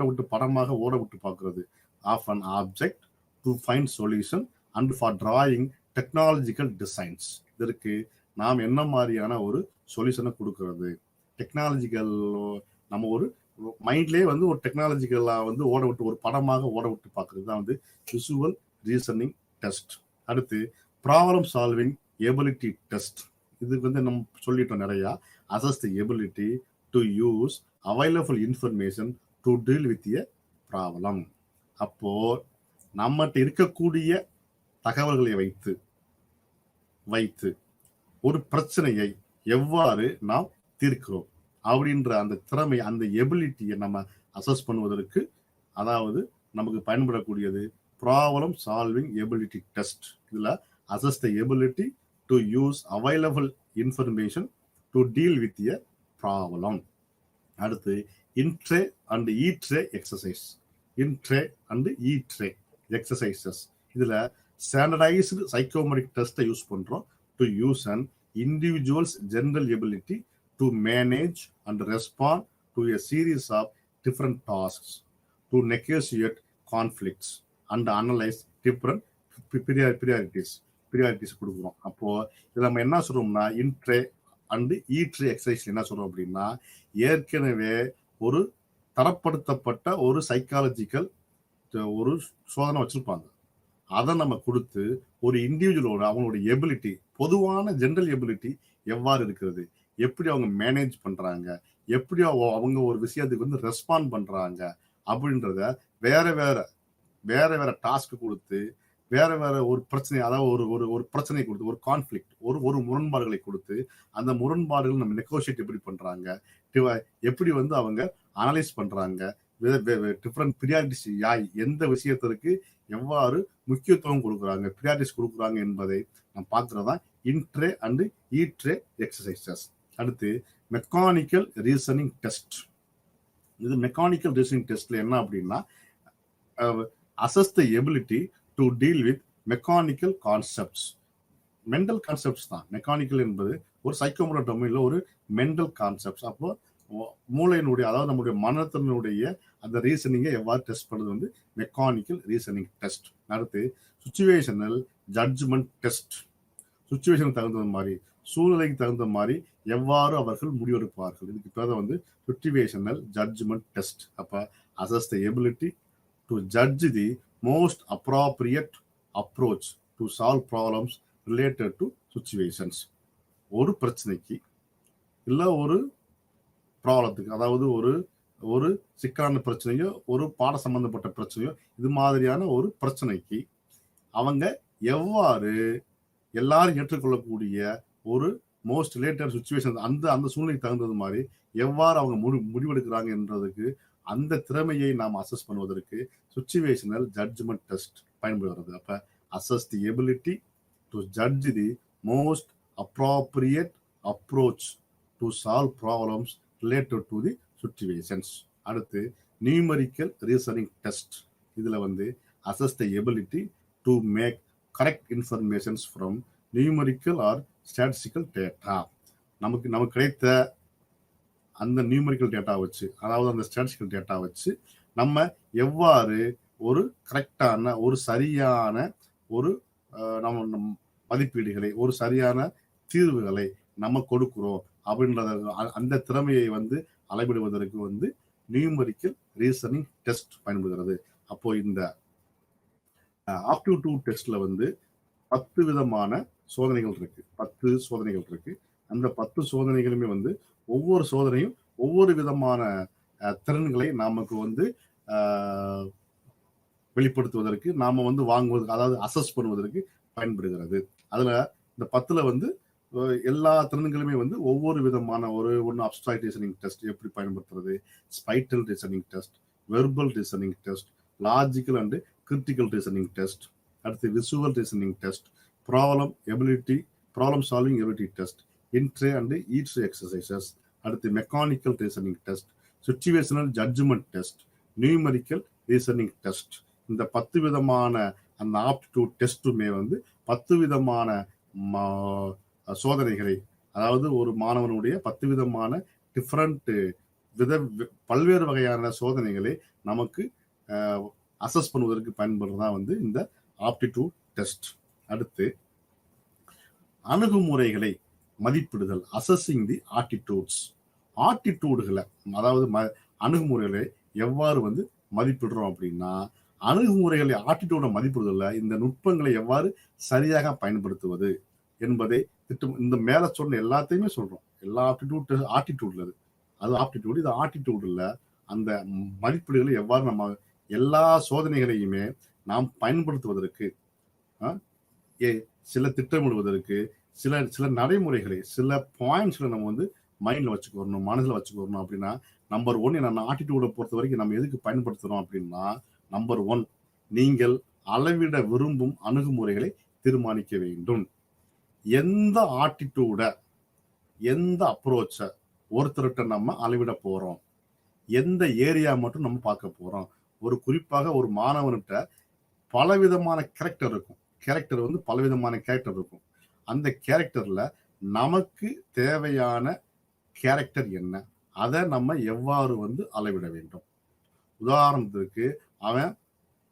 விட்டு படமாக ஓட விட்டு பார்க்கறது. Of an object to find solution and for drawing technological designs. இதற்கு நாம் என்ன மாதிரியான ஒரு சொல்யூஷனை கொடுக்கறது, டெக்னாலஜிக்கல் நம்ம ஒரு மைண்ட்லேயே வந்து ஒரு டெக்னாலஜிக்கலா வந்து ஓட விட்டு ஒரு படமாக ஓட விட்டு பார்க்கறது தான் வந்து விசுவல் ரீசனிங் டெஸ்ட். அடுத்து ப்ராப்ளம் சால்விங் எபிலிட்டி டெஸ்ட். இதுக்கு வந்து நம்ம சொல்லிட்டோம் நிறையா. Assess the ability to use available information to deal with a problem. அப்போ நம்மகிட்ட இருக்கக்கூடிய தகவல்களை வைத்து ஒரு பிரச்சனையை எவ்வாறு நாம் தீர்க்கிறோம் அப்படின்ற அந்த திறமை, அந்த எபிலிட்டியை நம்ம அசஸ் பண்ணுவதற்கு, அதாவது நமக்கு பயன்படக்கூடியது ப்ராப்ளம் சால்விங் எபிலிட்டி டெஸ்ட். இதுல assess the ability to use available information to deal with a problem. அடுத்து in tray and e tray exercise. In tray and e tray exercises. இதுல ஸ்டாண்டர்டைஸ்டு சைக்கோமெட்ரிக் டெஸ்ட்டை யூஸ் பண்றோம் to use an individuals general ability to manage and respond to a series of different tasks, to negotiate conflicts and analyze different priorities கொடுக்கிறோம். அப்போ இதில் நம்ம என்ன சொல்றோம்னா, இன்ட்ரே and e tray exercise என்ன சொல்றோம் அப்படின்னா, ஏற்கனவே ஒரு தரப்படுத்தப்பட்ட ஒரு சைக்காலஜிக்கல் ஒரு சோதனை வச்சிருப்பாங்க. அதை நம்ம கொடுத்து ஒரு இண்டிவிஜுவலோட அவங்களுடைய எபிலிட்டி, பொதுவான ஜெனரல் எபிலிட்டி எவ்வாறு இருக்கிறது, எப்படி அவங்க மேனேஜ் பண்றாங்க, எப்படி அவங்க ஒரு விஷயத்துக்கு வந்து ரெஸ்பாண்ட் பண்றாங்க அப்படின்றத வேற வேற டாஸ்க் கொடுத்து, வேற ஒரு பிரச்சனை, அதாவது ஒரு பிரச்சனை கொடுத்து, ஒரு கான்ஃபிளிக்ட், ஒரு முரண்பாடுகளை கொடுத்து, அந்த முரண்பாடுகள் நம்ம நெகோசியேட் எப்படி பண்றாங்க, எப்படி வந்து அவங்க அனலைஸ் பண்றாங்க, டிஃப்ரெண்ட் ப்ரியாரிட்டிஸ் எந்த விஷயத்திற்கு எவ்வாறு முக்கியத்துவம் கொடுக்குறாங்க, ப்ரியாரிட்டிஸ் கொடுக்குறாங்க என்பதை நம்ம பார்க்கறதா இன்ட்ரே அண்ட் ஈட்ரே எக்ஸசைசஸ். அடுத்து மெக்கானிக்கல் ரீசனிங் டெஸ்ட். இது மெக்கானிக்கல் ரீசனிங் டெஸ்ட்ல என்ன அப்படின்னா, assess the ability to deal with mechanical concepts. Mental concepts தான் மெக்கானிக்கல் என்பது. ஒரு சைக்கோமோட்டர் டொமைன்ல ஒரு மென்டல் கான்செப்ட்ஸ். அப்போ மூளையினுடைய, அதாவது நம்முடைய மனத்தினுடைய அந்த ரீசனிங்கை எவ்வாறு டெஸ்ட் பண்ணுறது வந்து மெக்கானிக்கல் ரீசனிங் டெஸ்ட். அடுத்து சுச்சுவேஷனல் ஜட்ஜ்மெண்ட் டெஸ்ட். சுச்சுவேஷனுக்கு தகுந்த மாதிரி, சூழ்நிலைக்கு தகுந்த மாதிரி எவ்வாறு அவர்கள் முடிவெடுப்பார்கள். இதுக்கு பேர் தான் வந்து சுச்சுவேஷனல் ஜட்ஜ்மெண்ட் டெஸ்ட். அப்போ assess the ability to judge the most appropriate approach to solve problems related to situations. ஒரு பிரச்சனைக்கு இல்லை ஒரு ப்ராப்ளத்துக்கு, அதாவது ஒரு சிக்கலான பிரச்சனையோ, ஒரு பாட சம்பந்தப்பட்ட பிரச்சனையோ, இது மாதிரியான ஒரு பிரச்சனைக்கு அவங்க எவ்வாறு எல்லாரும் ஏற்றுக்கொள்ளக்கூடிய ஒரு மோஸ்ட் ரிலேட்டட் சுச்சுவேஷன், அந்த சூழ்நிலைக்கு தகுந்தது மாதிரி எவ்வாறு அவங்க முடிவெடுக்கிறாங்க என்றதுக்கு அந்த திறமையை நாம் அசஸ் பண்ணுவதற்கு சுச்சுவேஷனல் ஜட்ஜ்மெண்ட் டெஸ்ட் பயன்படுகிறது. அப்ப assess the ability to judge the most appropriate approach to solve problems related to the situations. அடுத்து நியூமரிக்கல் ரீசனிங் டெஸ்ட். இதுல வந்து assess the ability to make correct informations from numerical or statistical data. நமக்கு கிடைத்த அந்த numerical data வச்சு, அதாவது அந்த statistical data வச்சு நம்ம எவ்வாறு ஒரு கரெக்டான ஒரு சரியான ஒரு நம்ம மதிப்பீடுகளை, ஒரு சரியான தீர்வுகளை நம்ம கொடுக்கிறோம் அப்படின்றத அந்த திறமையை வந்து அளவிடுவதற்கு வந்து நியூமரிக்கல் ரீசனிங் டெஸ்ட் பயன்படுகிறது. அப்போ இந்த ஆப்டிடியூட் டெஸ்ட்ல வந்து 10 விதமான சோதனைகள் இருக்கு. 10 சோதனைகள் இருக்கு. அந்த 10 சோதனைகளுமே வந்து ஒவ்வொரு சோதனையும் ஒவ்வொரு விதமான திறன்களை நமக்கு வந்து வெளிப்படுத்துவதற்கு, நாம வந்து வாங்குவதற்கு, அதாவது அசஸ் பண்ணுவதற்கு பயன்படுகிறது. அதுல இந்த 10ல வந்து எல்லா திறன்களுமே வந்து ஒவ்வொரு விதமான ஒன்று அப்ஸ்ட்ராக்ட் ரீசனிங் டெஸ்ட் எப்படி பயன்படுத்துறது, spatial reasoning test, verbal reasoning test, logical and critical reasoning test, அடுத்து visual reasoning test, problem solving ability test, in tray and e tray exercises, அடுத்து mechanical reasoning test, situational judgement test, numerical reasoning test. இந்த 10 விதமான அந்த aptitude டெஸ்ட்டுமே வந்து 10 விதமான சோதனைகளை, அதாவது ஒரு மாணவனுடைய 10 விதமான டிஃப்ரெண்ட் பல்வேறு வகையான சோதனைகளை நமக்கு அசஸ் பண்ணுவதற்கு பயன்படுறதா வந்து இந்த ஆப்டிடியூட் டெஸ்ட். அடுத்து அணுகுமுறைகளை மதிப்பிடுதல், அசஸிங் தி ஆட்டிடியூட்ஸ். ஆட்டிடியூடுகளை, அதாவது அணுகுமுறைகளை எவ்வாறு வந்து மதிப்பிடுறோம் அப்படின்னா, அணுகுமுறைகளை ஆட்டிடியூட மதிப்பிடுதல்ல இந்த நுட்பங்களை எவ்வாறு சரியாக பயன்படுத்துவது என்பதை இந்த மேல சொன்ன எல்லாத்தையுமே சொல்றோம். எல்லா ஆட்டிடியூட்ல அது ஆப்டிடியூட், இது ஆட்டிடியூட்ல அந்த மதிப்பீடுகளை எவ்வாறு நம்ம எல்லா சோதனைகளையுமே நாம் பயன்படுத்துவதற்கு, சில திட்டமிடுவதற்கு, சில நடைமுறைகளை, சில பாயிண்ட்ஸ்களை நம்ம வந்து மைண்ட்ல வச்சுக்கணும், மனசுல வச்சுக்கணும். அப்படின்னா நம்பர் 1 என்ன ஆட்டிடியூட பொறுத்த வரைக்கும் நம்ம எதுக்கு பயன்படுத்துறோம் அப்படின்னா, நம்பர் 1 நீங்கள் அளவிட விரும்பும் அணுகுமுறைகளை தீர்மானிக்க வேண்டும். எந்த ஆட்டிடியூட, எந்த அப்ரோச்ச ஒருத்தர்கிட்ட நம்ம அளவிட போறோம், எந்த ஏரியா மட்டும் நம்ம பார்க்க போறோம். ஒரு குறிப்பாக ஒரு மாணவன்கிட்ட பலவிதமான கேரக்டர் இருக்கும். கேரக்டர் வந்து பலவிதமான கேரக்டர் இருக்கும். அந்த கேரக்டர்ல நமக்கு தேவையான கேரக்டர் என்ன, அதை நம்ம எவ்வாறு வந்து அளவிட வேண்டும். உதாரணத்துக்கு அவன்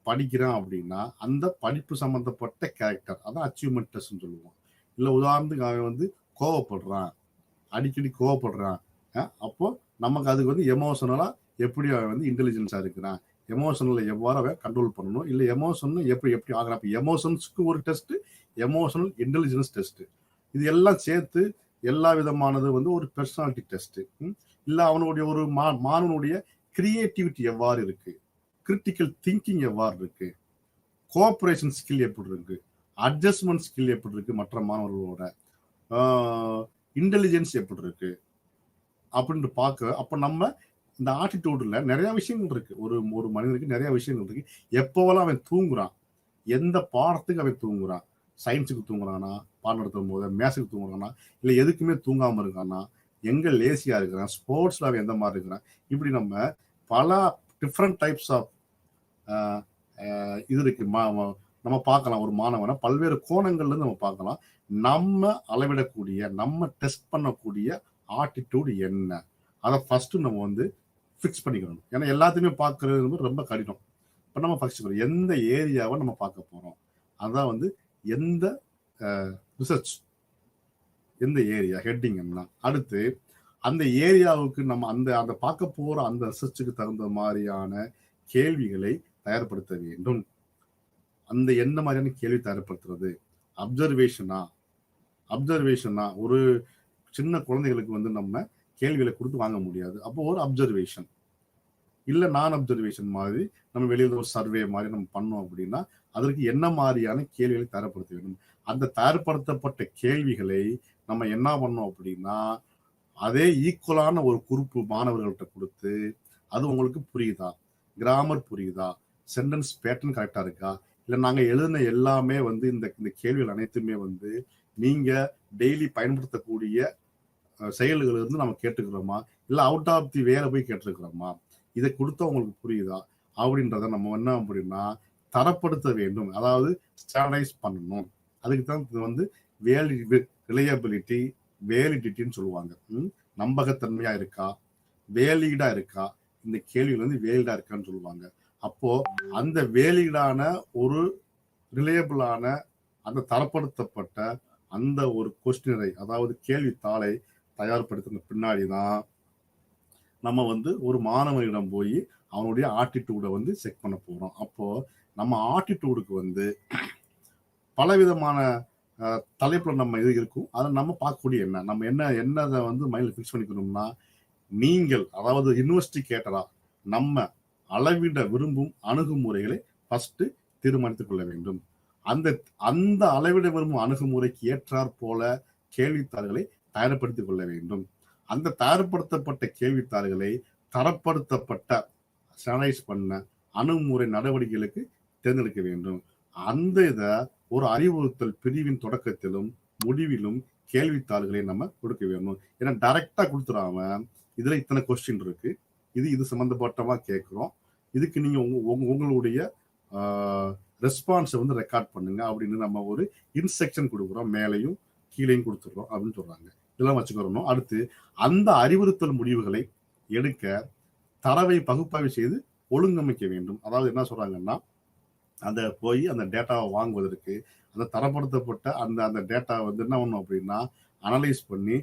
படிக்கிறான் அப்படின்னா அந்த படிப்பு சம்பந்தப்பட்ட கேரக்டர், அதான் அச்சீவ்மெண்ட் டெஸ்ட்னு சொல்லுவோம். இல்லை உதாரணத்துக்கு அவன் வந்து கோவப்படுறான், அடிக்கடி கோவப்படுறான், அப்போ நமக்கு அதுக்கு வந்து எமோஷனலா எப்படி அவன் வந்து இன்டெலிஜென்ஸா இருக்கிறான், எமோஷனலை எவ்வாறு அவன் கண்ட்ரோல் பண்ணணும், இல்லை எமோஷன் எப்படி ஆகிறான். எமோஷன்ஸ்க்கு ஒரு டெஸ்ட், எமோஷனல் இன்டெலிஜென்ஸ் டெஸ்ட், இது எல்லாம் சேர்த்து எல்லா விதமானது வந்து ஒரு பெர்சனாலிட்டி டெஸ்ட். இல்லை அவனுடைய ஒரு மாணவனுடைய கிரியேட்டிவிட்டி எவ்வாறு இருக்கு, கிரிட்டிக்கல் திங்கிங் எவ்வாறு இருக்கு, கோஆபரேஷன் ஸ்கில் எப்படி இருக்கு, அட்ஜஸ்ட்மெண்ட் ஸ்கில் எப்படி இருக்கு, மற்ற மாணவர்களோட இன்டெலிஜென்ஸ் எப்படி இருக்கு அப்படின்னு பார்க்க. அப்ப நம்ம இந்த ஆட்டிடியூட்ல நிறைய விஷயங்கள் இருக்கு. ஒரு மனிதனுக்கு நிறைய விஷயங்கள் இருக்கு. எப்போவெல்லாம் அவன் தூங்குறான், எந்த பாடத்துக்கு அவன் தூங்குறான், சயின்ஸுக்கு தூங்குறானா, பாடம் நடத்தும் போது மேத்ஸுக்கு தூங்குறானா, இல்லை எதுக்குமே தூங்காம இருக்கானா, எங்க லேசியா இருக்கிறான், ஸ்போர்ட்ஸ்ல அவன் எந்த மாதிரி இருக்கிறான், இப்படி நம்ம பல டிஃப்ரெண்ட் டைப்ஸ் ஆஃப் இது இருக்கு. நம்ம பார்க்கலாம் ஒரு மாணவனை பல்வேறு கோணங்கள்ல இருந்து நம்ம பார்க்கலாம். நம்ம அளவிடக்கூடிய, நம்ம டெஸ்ட் பண்ணக்கூடிய ஆட்டிடியூட் என்ன, அதை ஃபர்ஸ்ட் நம்ம வந்து ஃபிக்ஸ் பண்ணிக்கணும். ஏன்னா எல்லாத்தையுமே பார்க்கறது ரொம்ப கடினம். இப்போ நம்ம ஃபர்ஸ்ட் எந்த ஏரியாவை நம்ம பார்க்க போறோம், அதான் வந்து எந்த ரிசர்ச், எந்த ஏரியா ஹெட்டிங் என்ன, அடுத்து அந்த ஏரியாவுக்கு நம்ம அந்த பார்க்க போற அந்த ரிசர்ச்சுக்கு தகுந்த மாதிரியான கேள்விகளை தயார்படுத்த வேண்டும். அந்த என்ன மாதிரியான கேள்வி தயார்படுத்துறது, அப்சர்வேஷனா ஒரு சின்ன குழந்தைகளுக்கு வந்து நம்ம கேள்விகளை கொடுத்து வாங்க முடியாது. அப்போ ஒரு அப்சர்வேஷன், இல்ல நான் அப்சர்வேஷன் மாதிரி நம்ம வெளியே ஒரு சர்வே மாதிரி நம்ம பண்ணோம் அப்படின்னா அதற்கு என்ன மாதிரியான கேள்விகளை தயார்படுத்த வேண்டும். அந்த தயார்படுத்தப்பட்ட கேள்விகளை நம்ம என்ன பண்ணோம் அப்படின்னா அதே ஈக்குவலான ஒரு குரூப் மாணவர்கள்ட்ட கொடுத்து அது உங்களுக்கு புரியுதா, கிராமர் புரியுதா, சென்டென்ஸ் பேட்டர்ன் கரெக்டா இருக்கா, இல்ல நாங்க எழுதின எல்லாமே வந்து இந்த இந்த கேள்விகள் அனைத்துமே வந்து நீங்க டெய்லி பயன்படுத்தக்கூடிய செயல்கள் இருந்து நம்ம கேட்டுக்கிறோமா, இல்ல அவுட் ஆஃப் தி வேல போய் கேட்டிருக்கிறோமா, இதை கொடுத்தா உங்களுக்கு புரியுதா அப்படின்றத நம்ம என்ன அப்படின்னா தரப்படுத்த வேண்டும். அதாவது ஸ்டாண்டர்டைஸ் பண்ணணும். அதுக்கு தான் இது வந்து ரிலையபிலிட்டி, வேலிடிட்டின்னு சொல்லுவாங்க. நம்பகத்தன்மையா இருக்கா, வேலிடா இருக்கா, இந்த கேள்விகள் வந்து வேலிடா இருக்கான்னு சொல்லுவாங்க. அப்போ அந்த வேலிடான ஒரு ரிலையபிளான அந்த தரப்படுத்தப்பட்ட அந்த ஒரு கொஸ்டினரை, அதாவது கேள்வித்தாளை தயார்படுத்தின பின்னாடிதான் நம்ம வந்து ஒரு மாணவனிடம் போய் அவனுடைய ஆட்டிடியூடை வந்து செக் பண்ண போறோம். அப்போ நம்ம ஆட்டிடியூடுக்கு வந்து பலவிதமான தலைப்புல நம்ம இது இருக்கும். அதை நம்ம பார்க்கக்கூடிய என்ன நம்ம என்னதை வந்து மைண்ட்ல ஃபிக்ஸ் பண்ணிக்கணும்னா, நீங்கள் அதாவது இன்வெஸ்டிகேட்டரா நம்ம அளவிட விரும்பும் அணுகுமுறைகளை ஃபர்ஸ்ட் தீர்மானித்துக் கொள்ள வேண்டும். அந்த அந்த அளவிட விரும்பும் அணுகுமுறைக்கு ஏற்றாற் போல கேள்வித்தாள்களை தயார்படுத்திக் கொள்ள வேண்டும். அந்த தயார்படுத்தப்பட்ட கேள்வித்தாள்களை தரப்படுத்தப்பட்ட ஸ்டாண்டர்டைஸ் பண்ண அணுகுமுறை நடவடிக்கைகளுக்கு தேர்ந்தெடுக்க வேண்டும். அந்த இதை ஒரு அறிவுறுத்தல் பிரிவின் தொடக்கத்திலும் முடிவிலும் கேள்வித்தாள்களை நம்ம கொடுக்க வேண்டும். ஏன்னா டைரக்டா கொடுத்துடாம இதுல இத்தனை கொஸ்டின் இருக்கு, இது சம்பந்தப்பட்டமா கேட்கிறோம், இதுக்கு நீங்க உங்களுடைய ரெஸ்பான்ஸை வந்து ரெக்கார்ட் பண்ணுங்க அப்படின்னு நம்ம ஒரு இன்ஸ்ட்ரக்ஷன் கொடுக்குறோம், மேலையும் கீழையும் கொடுத்துடுறோம் அப்படின்னு சொல்றாங்க. இதெல்லாம் வச்சுக்கிறோம். அடுத்து அந்த அறிவுறுத்தல் முடிவுகளை எடுக்க தரவை பகுப்பாய்வு செய்து ஒழுங்கமைக்க வேண்டும். அதாவது என்ன சொல்றாங்கன்னா, அந்த போய் அந்த டேட்டாவை வாங்குவதற்கு அந்த தரப்படுத்தப்பட்ட அந்த டேட்டா வந்து என்ன பண்ணணும் அப்படின்னா அனலைஸ் பண்ணி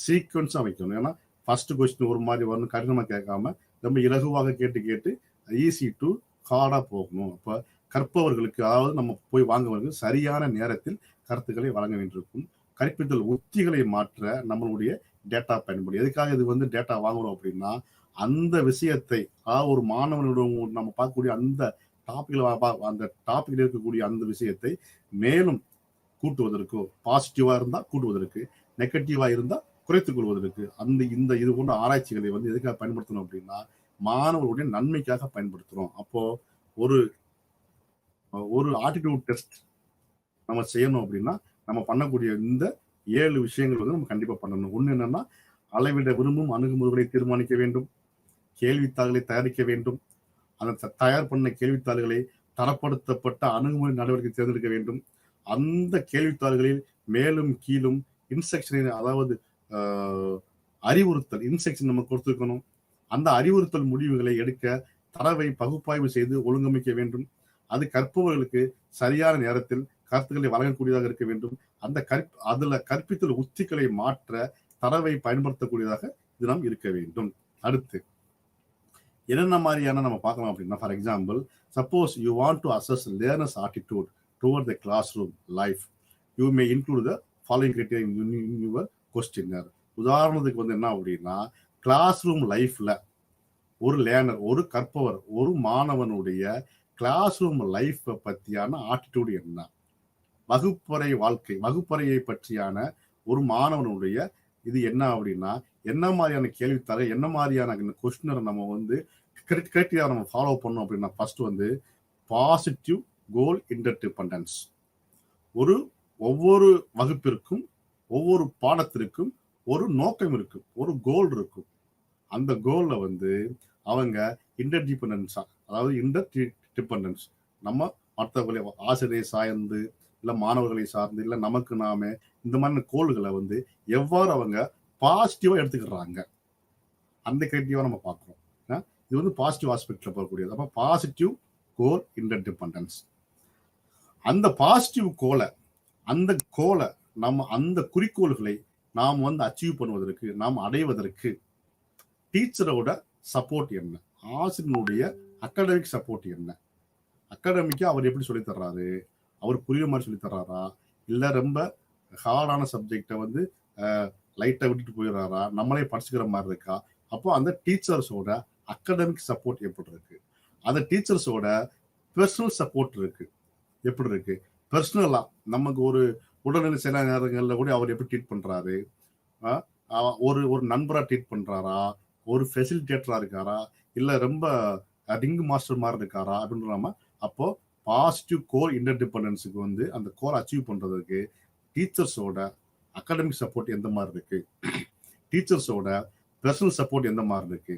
சீக்வன்ஸாக வைக்கணும். ஏன்னா ஃபர்ஸ்ட் கொஸ்டின் ஒரு மாதிரி வரணும், கடினமாக கேட்காம ரொம்ப இலகுவாக கேட்டு ஈஸி டு ஹார்டாக போகணும். அப்போ கற்பவர்களுக்கு, அதாவது நம்ம போய் வாங்குவதற்கு சரியான நேரத்தில் கருத்துக்களை வழங்க வேண்டியிருக்கும். கற்பித்தல் உத்திகளை மாற்ற நம்மளுடைய டேட்டா பயன்படும். எதுக்காக இது வந்து டேட்டா வாங்குறோம் அப்படின்னா, அந்த விஷயத்தை, அதாவது ஒரு மாணவனிடம் நம்ம பார்க்கக்கூடிய அந்த டாபிக்ல இருக்கக்கூடிய அந்த விஷயத்தை மேலும் கூட்டுவதற்கோ, பாசிட்டிவா இருந்தா கூட்டுவதற்கு, நெகட்டிவா இருந்தா குறைத்துக் கொள்வதற்கு இந்த இது போன்ற ஆராய்ச்சிகளை வந்து எதுக்காக பயன்படுத்தணும் அப்படின்னா மாணவர்களுடைய நன்மைக்காக பயன்படுத்துறோம். அப்போ ஒரு ஆட்டிடியூட் டெஸ்ட் நம்ம செய்யணும் அப்படின்னா நம்ம பண்ணக்கூடிய இந்த 7 விஷயங்கள் வந்து நம்ம கண்டிப்பா பண்ணணும். ஒண்ணு என்னன்னா, அளவிட விரும்பும் அணுகுமுறைகளை தீர்மானிக்க வேண்டும், கேள்வித்தாள்களை தயாரிக்க வேண்டும், அந்த தயார் பண்ண கேள்வித்தாள்களை தரப்படுத்தப்பட்ட அணுகுமுறை நடவடிக்கை தேர்ந்தெடுக்க வேண்டும். அந்த கேள்வித்தாள்களில் மேலும் கீழும் இன்ஸ்ட்ரக்ஷன், அதாவது அறிவுறுத்தல் இன்ஸ்ட்ரக்ஷன் நம்ம கொடுத்துருக்கணும். அந்த அறிவுறுத்தல் முடிவுகளை எடுக்க தரவை பகுப்பாய்வு செய்து ஒழுங்கமைக்க வேண்டும். அது கற்பவர்களுக்கு சரியான நேரத்தில் கருத்துக்களை வழங்கக்கூடியதாக இருக்க வேண்டும். அதுல கற்பித்தல் உத்திகளை மாற்ற தரவை பயன்படுத்தக்கூடியதாக இது நாம் இருக்க வேண்டும். அடுத்து என்னென்ன மாதிரியான நம்ம பார்க்கலாம் அப்படின்னா, for example, suppose you want to assess learners attitude toward the classroom life, you may include the following criteria in your questionnaire. உதாரணத்துக்கு வந்து என்ன அப்படின்னா, கிளாஸ் ரூம் லைஃப்ல ஒரு லேர்னர், ஒரு கற்பவர், ஒரு மாணவனுடைய கிளாஸ் ரூம் லைஃப் பற்றியான ஆட்டிடியூட் என்ன, வகுப்பறை வாழ்க்கை, வகுப்பறையை பற்றியான ஒரு மாணவனுடைய இது என்ன அப்படின்னா, என்ன மாதிரியான கேள்வித்தாளை, என்ன மாதிரியான கொஸ்டினரை நம்ம வந்து கிரைட்டீரியா நம்ம ஃபாலோ பண்ணோம் அப்படின்னா, ஃபர்ஸ்ட் வந்து பாசிட்டிவ் கோல் இன்டர்டிபெண்டன்ஸ். ஒவ்வொரு வகுப்பிற்கும் ஒவ்வொரு பாடத்திற்கும் ஒரு நோக்கம் இருக்கும், ஒரு கோல் இருக்கும். அந்த கோல்ல வந்து அவங்க இன்டர்டிபெண்டன்ஸா, அதாவது இன்டர்டிபெண்டன்ஸ், நம்ம மற்றவர்களை ஆசிரியரை சார்ந்து இல்ல மாணவர்களை சார்ந்து இல்ல நமக்கு நாம இந்த மாதிரி கோல்களை வந்து எவ்வாறு அவங்க பாசிட்டிவா எடுத்துக்கிறாங்க, அந்த கிரைட்டீரியா நம்ம பார்க்கிறோம். இது வந்து பாசிட்டிவ் ஆஸ்பெக்ட்ல போகக்கூடியது. அப்ப பாசிட்டிவ் கோல் இன்டர்டிபெண்டன்ஸ். அந்த பாசிட்டிவ் கோலை, நம்ம அந்த குறிக்கோள்களை நாம் வந்து அச்சீவ் பண்ணுவதற்கு, நாம் அடைவதற்கு டீச்சரோட சப்போர்ட் என்ன, ஆசிரியனுடைய அகாடமிக் சப்போர்ட் என்ன, அகாடமிக்கா அவர் எப்படி சொல்லி தர்றாரு, அவர் புரியுற மாதிரி சொல்லி தர்றாரா, இல்ல ரொம்ப ஹார்டான சப்ஜெக்டை வந்து லைட்டா விட்டுட்டு போயிடுறாரா, நம்மளே படிச்சுக்கிற மாதிரி இருக்கா. அப்போ அந்த டீச்சர்ஸோட அகாடமிக் சப்போர்ட் எப்படி இருக்கு, அந்த டீச்சர்ஸோட பர்சனல் சப்போர்ட் இருக்கு எப்படி இருக்கு, பர்சனலா நமக்கு ஒரு உடல்நிலை சில நேரங்களில் கூட அவர் எப்படி ட்ரீட் பண்றாரு, ஒரு நண்பரா ட்ரீட் பண்றாரா, ஒரு ஃபெசிலிட்டேட்டரா இருக்காரா, இல்ல ரொம்ப ரிங் மாஸ்டர் மாதிரி இருக்காரா அப்படின்ற. அப்போ பாசிட்டிவ் கோர் இன்டர்டிபெண்டன்ஸுக்கு வந்து அந்த கோர் அச்சீவ் பண்றதுக்கு டீச்சர்ஸோட அகாடமிக் சப்போர்ட் எந்த மாதிரி இருக்கு, டீச்சர்ஸோட பர்சனல் சப்போர்ட் எந்த மாதிரி இருக்கு,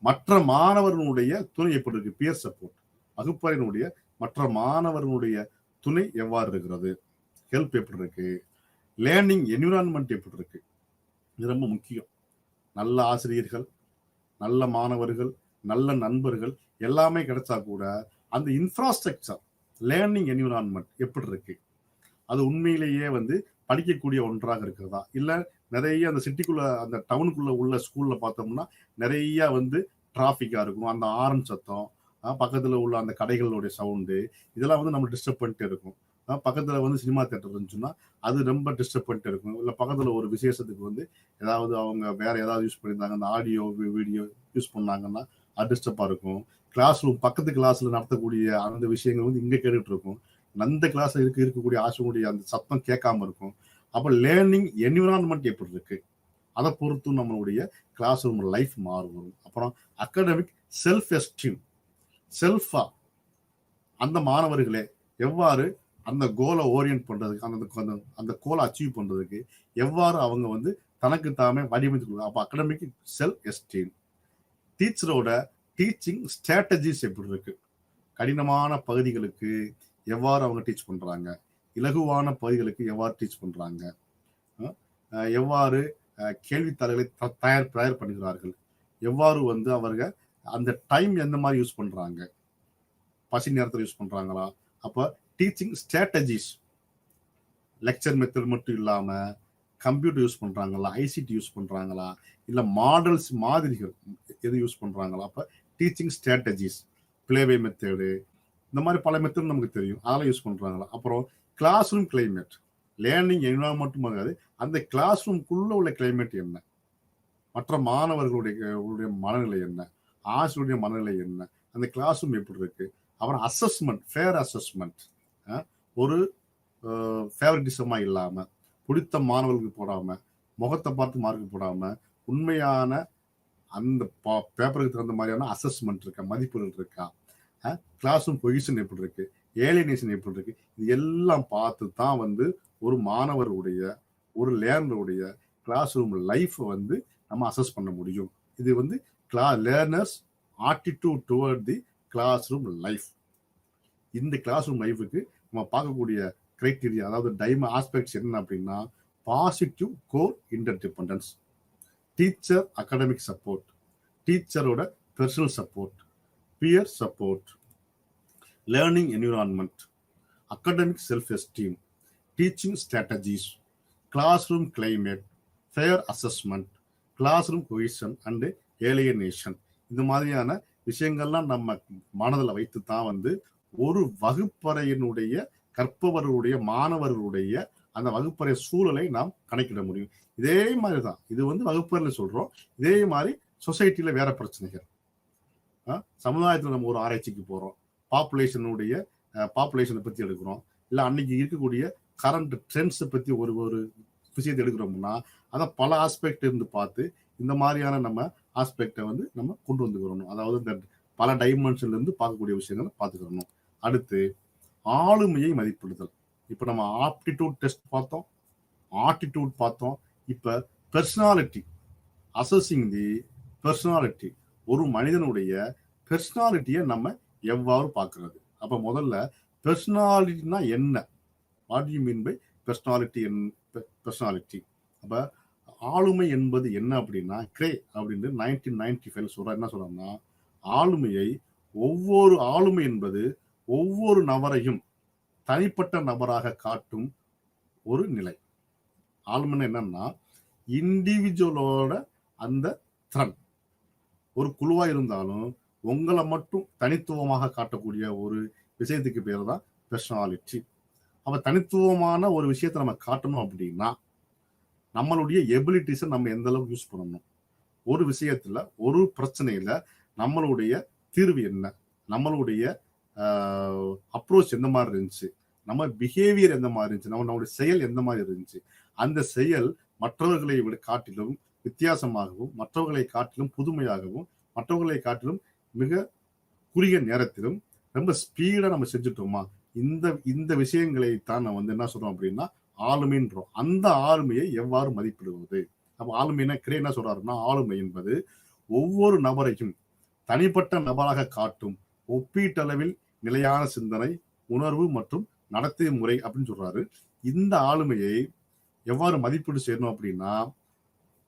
மற்ற மாணவர்களுடைய துணை எப்படி இருக்கு, பியர் சப்போர்ட், வகுப்பறையினுடைய மற்ற மாணவர்களுடைய துணை எவ்வாறு இருக்கிறது, ஹெல்ப் எப்படி இருக்கு, லேர்னிங் என்விரான்மெண்ட் எப்படி இருக்கு. இது ரொம்ப முக்கியம். நல்ல ஆசிரியர்கள், நல்ல மாணவர்கள், நல்ல நண்பர்கள் எல்லாமே கிடைச்சா கூட அந்த இன்ஃப்ராஸ்ட்ரக்சர் லேர்னிங் என்விரான்மெண்ட் எப்படி இருக்கு, அது உண்மையிலேயே வந்து படிக்கக்கூடிய ஒன்றாக இருக்கிறதா, இல்ல நிறைய அந்த சிட்டிக்குள்ள அந்த டவுனுக்குள்ள உள்ள ஸ்கூல்ல பார்த்தோம்னா நிறைய வந்து டிராபிக்கா இருக்கும், அந்த ஆரன் சத்தம், பக்கத்துல உள்ள அந்த கடைகளுடைய சவுண்டு, இதெல்லாம் வந்து நம்ம டிஸ்டர்ப் பண்ணிட்டு இருக்கும். பக்கத்துல வந்து சினிமா தியேட்டர் இருந்துச்சுன்னா அது ரொம்ப டிஸ்டர்ப் பண்ணிட்டு இருக்கும். இல்ல பக்கத்துல ஒரு விசேஷத்துக்கு வந்து ஏதாவது அவங்க வேற ஏதாவது யூஸ் பண்ணியிருந்தாங்க, அந்த ஆடியோ வீடியோ யூஸ் பண்ணாங்கன்னா அது டிஸ்டர்பா இருக்கும். கிளாஸ் ரூம் பக்கத்து கிளாஸ்ல நடத்தக்கூடிய அந்த விஷயங்கள் வந்து இங்க கேட்டுட்டு இருக்கும். அந்த கிளாஸ்ல இருக்கக்கூடிய ஆசிரியருடைய அந்த சத்தம் கேட்காம இருக்கும். அப்ப லேர்னிங் என்விரான்மெண்ட் எப்படி இருக்கு, அதை பொறுத்தும் நம்மளுடைய கிளாஸ் ரூம் லைஃப் மாறும். அப்புறம் அகாடமிக் செல்ஃப் எஸ்டீம், செல்ஃபா அந்த மாணவர்களே எவ்வாறு அந்த கோலை ஓரியன்ட் பண்றதுக்கு, அந்த கோலை அச்சீவ் பண்றதுக்கு எவ்வாறு அவங்க வந்து தனக்கு தாமே வடிவமைத்து. அப்ப அகாடமிக் செல்ஃப் எஸ்டீம். டீச்சரோட டீச்சிங் ஸ்ட்ராட்டஜிஸ் எப்படி இருக்கு, கடினமான பகுதிகளுக்கு எவ்வாறு அவங்க டீச் பண்றாங்க, இலகுவான பகுதிகளுக்கு எவ்வாறு டீச் பண்றாங்க, எவ்வாறு கேள்வித்தாள்களை தயார் பண்ணுகிறார்கள், எவ்வாறு வந்து அவர்கள் அந்த டைம் எந்த மாதிரி யூஸ் பண்றாங்க, பசி நேரத்தில் யூஸ் பண்றாங்களா. அப்ப டீச்சிங் ஸ்ட்ராட்டஜிஸ், லெக்சர் மெத்தட் மட்டும் இல்லாம கம்ப்யூட்டர் யூஸ் பண்றாங்களா, ஐசிடி யூஸ் பண்றாங்களா, இல்ல மாடல்ஸ் மாதிரிகள் எது யூஸ் பண்றாங்களா. அப்ப டீச்சிங் ஸ்ட்ராட்டஜிஸ், பிளேவே மெத்தடு, இந்த மாதிரி பல மெத்தட் நமக்கு தெரியும், அதெல்லாம் யூஸ் பண்றாங்களா. அப்புறம் classroom climate, learning environment ஆகாது, அந்த கிளாஸ் ரூம்குள்ள உள்ள கிளைமேட் என்ன, மற்ற மாணவர்களுடைய மனநிலை என்ன, ஆசிரியருடைய மனநிலை என்ன, அந்த கிளாஸ் ரூம் எப்படி இருக்கு. அப்புறம் அசஸ்மெண்ட், ஃபேர் அசஸ்மெண்ட், ஒரு ஃபேவரட்டிசமா இல்லாம, பிடித்த மாணவர்களுக்கு போடாம, முகத்தை பார்த்து மார்க் போடாம, உண்மையான அந்த பேப்பருக்கு தகுந்த மாதிரியான அசஸ்மெண்ட் இருக்கா, மதிப்புகள் இருக்கா, கிளாஸ் ரூம் பொசிஷன் எப்படி இருக்கு, ஏலியனேஷன் எப்படி இருக்கு, இது எல்லாம் பார்த்து தான் வந்து ஒரு மாணவருடைய ஒரு லேர்னருடைய கிளாஸ் ரூம் லைஃப் வந்து நம்ம அசஸ் பண்ண முடியும். இது வந்து learners attitude toward the classroom life. இந்த கிளாஸ் ரூம் லைஃபுக்கு நம்ம பார்க்கக்கூடிய கிரைட்டீரியா, அதாவது ஆஸ்பெக்ட்ஸ் என்ன அப்படின்னா, positive core interdependence, teacher academic support, டீச்சரோட personal support, peer support, learning environment, academic self esteem, teaching strategies, classroom climate, fair assessment, classroom cohesion and alienation. இந்த மாதிரியான விஷயங்கள்லாம் நம்ம மனதில் வைத்து தான் வந்து ஒரு வகுப்பறையினுடைய கற்பவர்களுடைய மாணவர்களுடைய அந்த வகுப்பறை சூழலை நாம் கணக்கிட முடியும். இதே மாதிரி தான் இது வந்து வகுப்பறையில் சொல்றோம். இதே மாதிரி சொசைட்டில வேற பிரச்சனைகள், சமுதாயத்தில் நம்ம ஒரு ஆராய்ச்சிக்கு போறோம், பாப்புலேஷனை பத்தி எடுக்கிறோம், இல்லை அன்னைக்கு இருக்கக்கூடிய கரண்ட் ட்ரெண்ட்ஸை பத்தி ஒரு விஷயத்தை எடுக்கிறோம்னா அதை பல ஆஸ்பெக்ட் இருந்து பார்த்து இந்த மாதிரியான நம்ம ஆஸ்பெக்டை வந்து நம்ம கொண்டு வந்துக்கிறோம். அதாவது இந்த பல டைமென்ஷன்ல இருந்து பார்க்கக்கூடிய விஷயங்களை பார்த்துக்கிறோம். அடுத்து ஆளுமையை மதிப்பிடுதல். இப்போ நம்ம ஆப்டிடியூட் டெஸ்ட் பார்த்தோம், ஆட்டிடியூட் பார்த்தோம். இப்போ பெர்சனாலிட்டி, அசஸிங் தி பெர்சனாலிட்டி, ஒரு மனிதனுடைய பெர்சனாலிட்டியை நம்ம எவ்வாறு பார்க்கறது. அப்போ முதல்ல பெர்சனாலிட்டினா என்ன, what you mean by personality. அப்போ ஆளுமை என்பது என்ன அப்படின்னா, கிரே அப்படின்னு 1995 சொல்ற என்ன சொல்றாங்கன்னா, ஆளுமை என்பது ஒவ்வொரு நபரையும் தனிப்பட்ட நபராக காட்டும் ஒரு நிலை. ஆளுமைன்னு என்னன்னா, இண்டிவிஜுவலோட அந்த திறன். ஒரு குழுவா இருந்தாலும் உங்களை மட்டும் தனித்துவமாக காட்டக்கூடிய ஒரு விஷயத்துக்கு பேர் தான் பெர்சனாலிட்டி. அப்ப தனித்துவமான ஒரு விஷயத்தை நம்ம காட்டணும் அப்படின்னா நம்மளுடைய எபிலிட்டிஸை நம்ம எந்த அளவுக்கு யூஸ் பண்ணணும், ஒரு விஷயத்துல ஒரு பிரச்சனையில நம்மளுடைய தீர்வு என்ன, நம்மளுடைய அப்ரோச் எந்த மாதிரி இருந்துச்சு, நம்ம பிஹேவியர் எந்த மாதிரி இருந்துச்சு, நம்மளுடைய செயல் எந்த மாதிரி இருந்துச்சு, அந்த செயல் மற்றவர்களை விட காட்டிலும் வித்தியாசமாகவும் மற்றவர்களை காட்டிலும் புதுமையாகவும் மற்றவர்களை காட்டிலும் மிக குறுகிய நேரத்திலும் ரொம்ப ஸ்பீடா நம்ம செஞ்சுட்டோமா, இந்த இந்த விஷயங்களை தான் நம்ம என்ன சொல்றோம் அப்படின்னா ஆளுமைன்றோம். அந்த ஆளுமையை எவ்வாறு மதிப்பிடுவது? அப்ப ஆளுமைனா கிரே என்ன சொல்றாருன்னா, ஆளுமை என்பது ஒவ்வொரு நபரையும் தனிப்பட்ட நபராக காட்டும் ஒப்பீட்டளவில் நிலையான சிந்தனை, உணர்வு மற்றும் நடத்தை முறை அப்படின்னு சொல்றாரு. இந்த ஆளுமையை எவ்வாறு மதிப்பீடு செய்யணும் அப்படின்னா,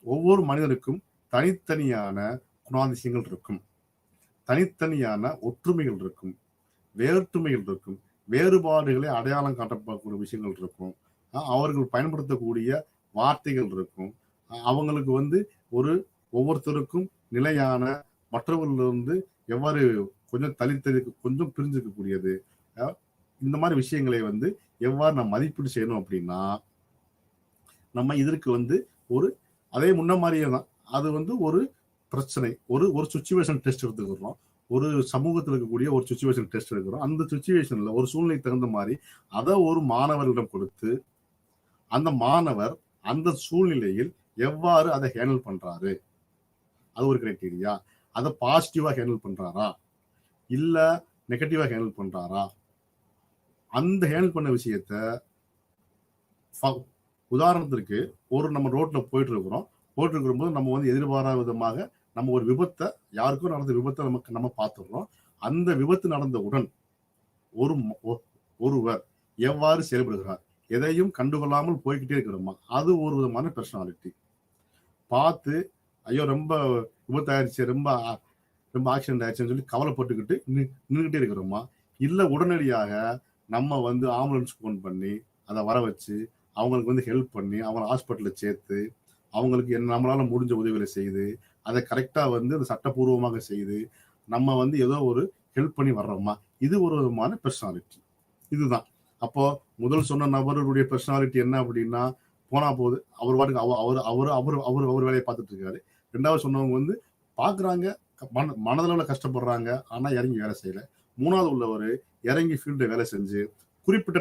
ஒவ்வொரு மனிதனுக்கும் தனித்தனியான குணாதிசயங்கள் இருக்கும், தனித்தனியான ஒற்றுமைகள் இருக்கும், வேற்றுமைகள் இருக்கும், வேறுபாடுகளை அடையாளம் காட்டப்படக்கூடிய விஷயங்கள் இருக்கும், அவர்கள் பயன்படுத்தக்கூடிய வார்த்தைகள் இருக்கும், அவங்களுக்கு ஒரு ஒவ்வொருத்தருக்கும் நிலையான மற்றவர்களிலிருந்து எவ்வாறு கொஞ்சம் தனித்தனி கொஞ்சம் பிரிஞ்சுக்கக்கூடியது, இந்த மாதிரி விஷயங்களை எவ்வாறு நம்ம மதிப்பீடு செய்யணும் அப்படின்னா, நம்ம இதற்கு ஒரு அதே முன்ன மாதிரியே தான் அது ஒரு பிரச்சனை, ஒரு சுச்சுவேஷன் டெஸ்ட் எடுத்துக்கிறோம், ஒரு சமூகத்தில் இருக்கக்கூடிய ஒரு சுச்சுவேஷன் டெஸ்ட் எடுக்கிறோம். அந்த சுச்சுவேஷன்ல ஒரு சூழ்நிலை தகுந்த மாதிரி அதை ஒரு மாணவரிடம் கொடுத்து அந்த மாணவர் அந்த சூழ்நிலையில் எவ்வாறு அதை ஹேண்டில் பண்றாரு, அது ஒரு கிரைட்டீரியா. அதை பாசிட்டிவா ஹேண்டில் பண்றாரா இல்ல நெகட்டிவா ஹேண்டில் பண்றாரா, அந்த ஹேண்டில் பண்ண விஷயத்த உதாரணத்திற்கு நம்ம ரோட்ல போயிட்டு இருக்கிறோம் போது நம்ம எதிர்பாராத விதமாக நம்ம ஒரு விபத்தை, யாருக்கும் நடந்த விபத்தை நம்ம பார்த்துடுறோம். அந்த விபத்து நடந்தவுடன் ஒருவர் எவ்வாறு செயல்படுகிறார், எதையும் கண்டுகொள்ளாமல் போய்கிட்டே இருக்கிறோமா, அது ஒரு விதமான பர்சனாலிட்டி. பார்த்து ஐயோ ரொம்ப விபத்தாயிருச்சு, ரொம்ப ரொம்ப ஆக்சிடென்ட் ஆயிடுச்சுன்னு சொல்லி கவலைப்பட்டுக்கிட்டு நின்றுகிட்டே இருக்கிறோமா, இல்ல உடனடியாக நம்ம ஆம்புலன்ஸ் போன் பண்ணி அதை வர வச்சு அவங்களுக்கு ஹெல்ப் பண்ணி அவங்களை ஹாஸ்பிட்டலில் சேர்த்து அவங்களுக்கு நம்மளால முடிஞ்ச உதவிகளை செய்து அதை கரெக்டா அந்த சட்டப்பூர்வமாக செய்து நம்ம ஏதோ ஒரு ஹெல்ப் பண்ணி வர்றோமா, இது ஒரு விதமான பர்சனாலிட்டி. இதுதான். அப்போ முதல் சொன்ன நபருடைய பர்சனாலிட்டி என்ன அப்படின்னா, போனா போது அவர் பாட்டுக்கு அவர் வேலையை பார்த்துட்டு இருக்காரு. ரெண்டாவது சொன்னவங்க பாக்குறாங்க, மனதளவுல கஷ்டப்படுறாங்க, ஆனா இறங்கி வேலை செய்யல. மூணாவது உள்ளவர் இறங்கி ஃபீல்டு வேலை செஞ்சு குறிப்பிட்ட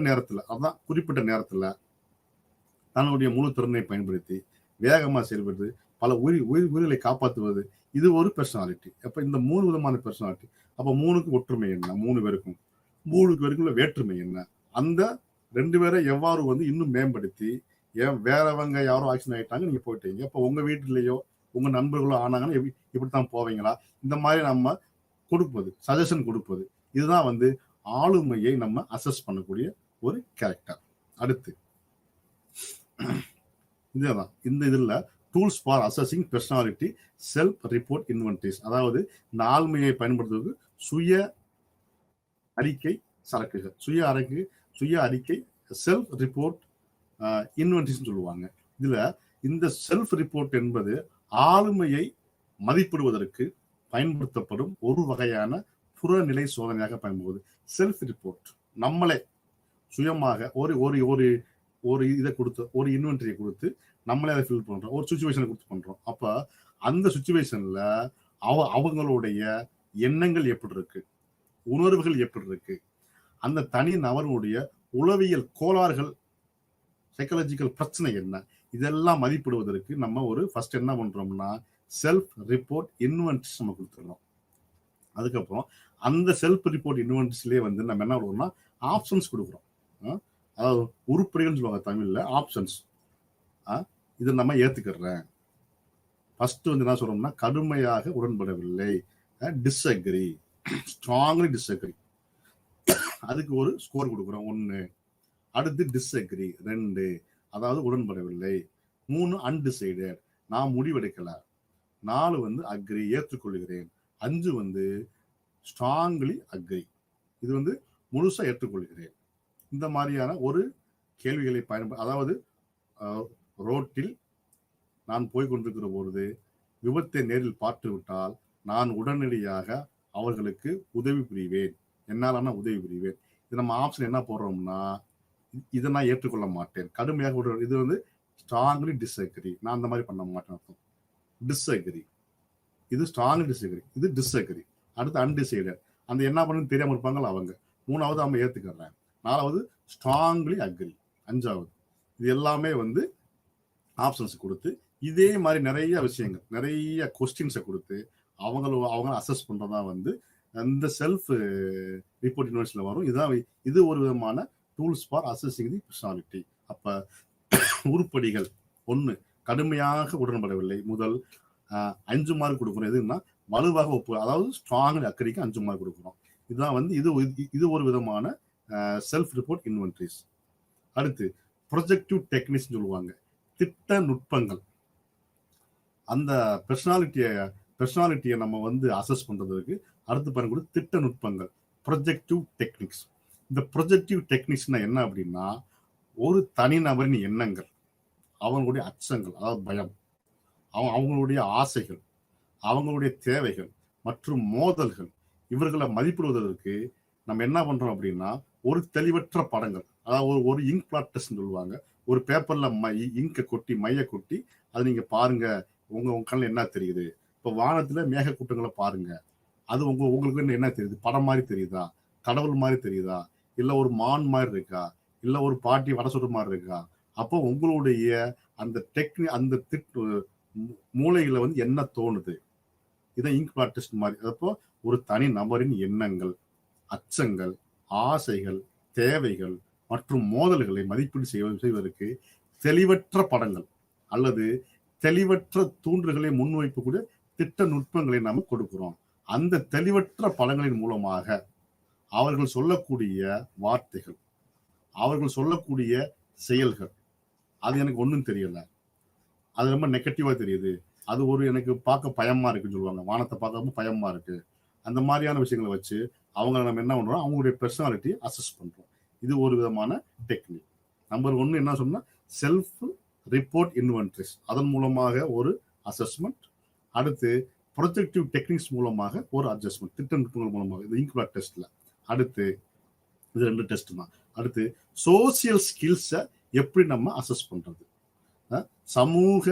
நேரத்துல தன்னுடைய முழு திறனை பயன்படுத்தி வேகமா செயல்படுது, பல உயிர்களை காப்பாற்றுவது, இது ஒரு பர்சனாலிட்டி. அப்ப இந்த 3 விதமான பர்சனாலிட்டி. அப்ப 3க்கு ஒற்றுமை என்ன, 3 பேருக்குள்ள வேற்றுமை என்ன, அந்த 2 பேரை எவ்வாறு இன்னும் மேம்படுத்தி, வேறவங்க யாரும் ஆக்சிடென்ட் ஆயிட்டாங்க, நீங்க போயிட்டீங்க, அப்ப உங்க வீட்டிலேயோ உங்க நண்பர்களோ ஆனாங்கன்னா இப்படித்தான் போவீங்களா, இந்த மாதிரி நம்ம கொடுப்பது, சஜஷன் கொடுப்பது, இதுதான் ஆளுமையை நம்ம அசஸ் பண்ணக்கூடிய ஒரு கேரக்டர். அடுத்து இதுதான் இந்த இதுல tools for assessing personality self report inventories. அதாவது இந்த ஆளுமையை பயன்படுத்துவது சுய அறிக்கை சரக்குகள், சுய அறிக்கை செல்ஃப் ரிப்போர்ட் இன்வென்டரிஸ் சொல்லுவாங்க. இதுல இந்த செல்ஃப் ரிப்போர்ட் என்பது ஆளுமையை மதிப்பிடுவதற்கு பயன்படுத்தப்படும் ஒரு வகையான புறநிலை சோதனையாக பயன்படுவது. செல்ஃப் ரிப்போர்ட் நம்மளே சுயமாக ஒரு இதை கொடுத்து, ஒரு இன்வென்டரியை கொடுத்து நம்மளே அதை ஃபில் பண்றோம், ஒரு சுச்சுவேஷனை கொடுத்து பண்றோம். அப்ப அந்த சுச்சுவேஷன்ல அவங்களுடைய எண்ணங்கள் எப்படி இருக்கு, உணர்வுகள் எப்படி இருக்கு, அந்த தனி நபருடைய உளவியல் கோளாறுகள், சைக்காலஜிக்கல் பிரச்சனை என்ன, இதெல்லாம் மதிப்பிடுவதற்கு நம்ம ஃபர்ஸ்ட் என்ன பண்றோம்னா செல்ஃப் ரிப்போர்ட் இன்வென்டரிஸ் நம்ம கொடுத்துருவோம். அதுக்கப்புறம் அந்த செல்ஃப் ரிப்போர்ட் இன்வென்டரிஸ்லயே நம்ம என்ன பண்ணுவோம்னா ஆப்ஷன்ஸ் கொடுக்குறோம். அதாவது உருப்படிகள் சொல்லுவாங்க தமிழ்ல, ஆப்ஷன்ஸ். இதை நம்ம ஏத்துக்கிறேன். ஃபர்ஸ்ட் என்ன சொல்றோம்னா கடுமையாக உடன்படவில்லை, டிஸ்அக்ரி, ஸ்ட்ராங்லி டிஸ்அக்ரி, அதுக்கு ஒரு ஸ்கோர் கொடுக்குறோம் 1. அடுத்து டிஸ்அக்ரி 2, அதாவது உடன்படவில்லை. 3 அன்டிசைடட், நான் முடிவெடுக்கல. 4 அக்ரி, ஏற்றுக்கொள்கிறேன். 5 ஸ்ட்ராங்லி அக்ரி, இது முழுசா ஏற்றுக்கொள்கிறேன். இந்த மாதிரியான ஒரு கேள்விகளை அதாவது ரோட்டில் நான் போய்கொண்டிருக்கிற பொழுது விபத்தை நேரில் பார்த்து விட்டால் நான் உடனடியாக அவர்களுக்கு உதவி புரிவேன், என்னாலான உதவி புரிவேன். இது நம்ம ஆப்ஷன் என்ன போடுறோம்னா இதை நான் ஏற்றுக்கொள்ள மாட்டேன், கடுமையாக இது ஸ்ட்ராங்லி டிஸ்அக்ரி, நான் அந்த மாதிரி பண்ண மாட்டேன் அர்த்தம். டிஸ்அக்ரி, இது ஸ்ட்ராங்லி டிஸ்அக்ரி, இது டிஸ்அக்ரி. அடுத்து அன்டிசைடட், அந்த என்ன பண்ணுன்னு தெரியாம இருப்பாங்களா அவங்க. 3வது அவங்க ஏத்துக்கிறேன். 4வது ஸ்ட்ராங்லி அக்ரி. 5வது இது எல்லாமே ஆப்ஷன்ஸ் கொடுத்து இதே மாதிரி நிறைய விஷயங்கள், நிறைய கொஸ்டின்ஸை கொடுத்து அவங்க அசஸ் பண்றதா வந்து இந்த செல்ஃப் ரிப்போர்ட் யூனிவர்சிட்டியில் வரும். இது ஒரு விதமான tools for assessing the personality. அப்ப உருப்படிகள் 1 கடுமையாக உடன்படவில்லை. முதல் 5 மார்க் கொடுக்குறோம். எதுன்னா வலுவாக அதாவது ஸ்ட்ராங் அக்கறைக்கு 5 மார்க் கொடுக்குறோம். இதுதான் வந்து இது ஒரு விதமான செல்ஃப் ரிப்போர்ட் இன்வென்ட்ரிஸ். அடுத்து ப்ரொஜெக்டிவ் டெக்னிக்ஸ் சொல்லுவாங்க, திட்ட நுட்பங்கள். அந்த பர்சனாலிட்டியை நம்ம வந்து அசஸ் பண்றதுக்கு அடுத்து பாருங்க திட்ட நுட்பங்கள், ப்ரொஜெக்டிவ் டெக்னிக்ஸ். இந்த ப்ரொஜெக்டிவ் டெக்னிக்ஸ்னா என்ன அப்படின்னா, ஒரு தனிநபரின் எண்ணங்கள், அவங்களுடைய அச்சங்கள், அதாவது பயம், அவங்களுடைய ஆசைகள், அவங்களுடைய தேவைகள் மற்றும் மோதல்கள், இவர்களை மதிப்பிடுவதற்கு நம்ம என்ன பண்றோம் அப்படின்னா, ஒரு தெளிவற்ற படங்கள், அதாவது ஒரு இங்க் பிளாட் டெஸ்ட் சொல்லுவாங்க. ஒரு பேப்பர்ல இங்கை கொட்டி மைய கொட்டி அதை நீங்க பாருங்க, உங்க கண்ணில் என்ன தெரியுது. இப்போ வானத்துல மேக கூட்டங்களை பாருங்க, அது உங்களுக்கு என்ன தெரியுது? படம் மாதிரி தெரியுதா, கடவுள் மாதிரி தெரியுதா, இல்ல ஒரு மான் மாதிரி இருக்கா, இல்ல ஒரு பாட்டி வட சுடுற மாதிரி இருக்கா? அப்போ உங்களுடைய அந்த மூளைகளை வந்து என்ன தோணுது, இதான் இங்க் பிளாட் டெஸ்ட் மாதிரி. அப்போ ஒரு தனி நபரின் எண்ணங்கள், அச்சங்கள், ஆசைகள், தேவைகள் மற்றும் மோதல்களை மதிப்பீடு செய்வதற்கு தெளிவற்ற படங்கள் அல்லது தெளிவற்ற தூண்டுகளை முன்வைக்கக்கூடிய திட்ட நுட்பங்களை நாம் கொடுக்கிறோம். அந்த தெளிவற்ற படங்களின் மூலமாக அவர்கள் சொல்லக்கூடிய வார்த்தைகள், அவர்கள் சொல்லக்கூடிய செயல்கள், அது எனக்கு ஒன்றும் தெரியல, அது ரொம்ப நெகட்டிவா தெரியுது, அது எனக்கு பார்க்க பயமா இருக்குன்னு சொல்லுவாங்க. வானத்தை பார்க்க பயமா இருக்கு. அந்த மாதிரியான விஷயங்களை வச்சு அவங்க நம்ம என்ன பண்றோம், அவங்களுடைய பர்சனாலிட்டியை அசஸ் பண்றோம். இது ஒரு விதமான டெக்னிக். நம்பர் 1 என்ன சொன்னா, செல்ஃப் ரிப்போர்ட் இன்வென்ட்ரிஸ், அதன் மூலமாக ஒரு அசஸ்மெண்ட். அடுத்து ப்ரொஜெக்டிவ் டெக்னிக்ஸ் மூலமாக ஒரு அட்ஜஸ்ட்மெண்ட், திட்ட நுட்பங்கள் மூலமாக, இந்த இங்க் பிளாட் டெஸ்ட்ல. அடுத்து இது 2 டெஸ்ட் தான். அடுத்து சோசியல் ஸ்கில்ஸை எப்படி நம்ம அசஸ் பண்றது, சமூக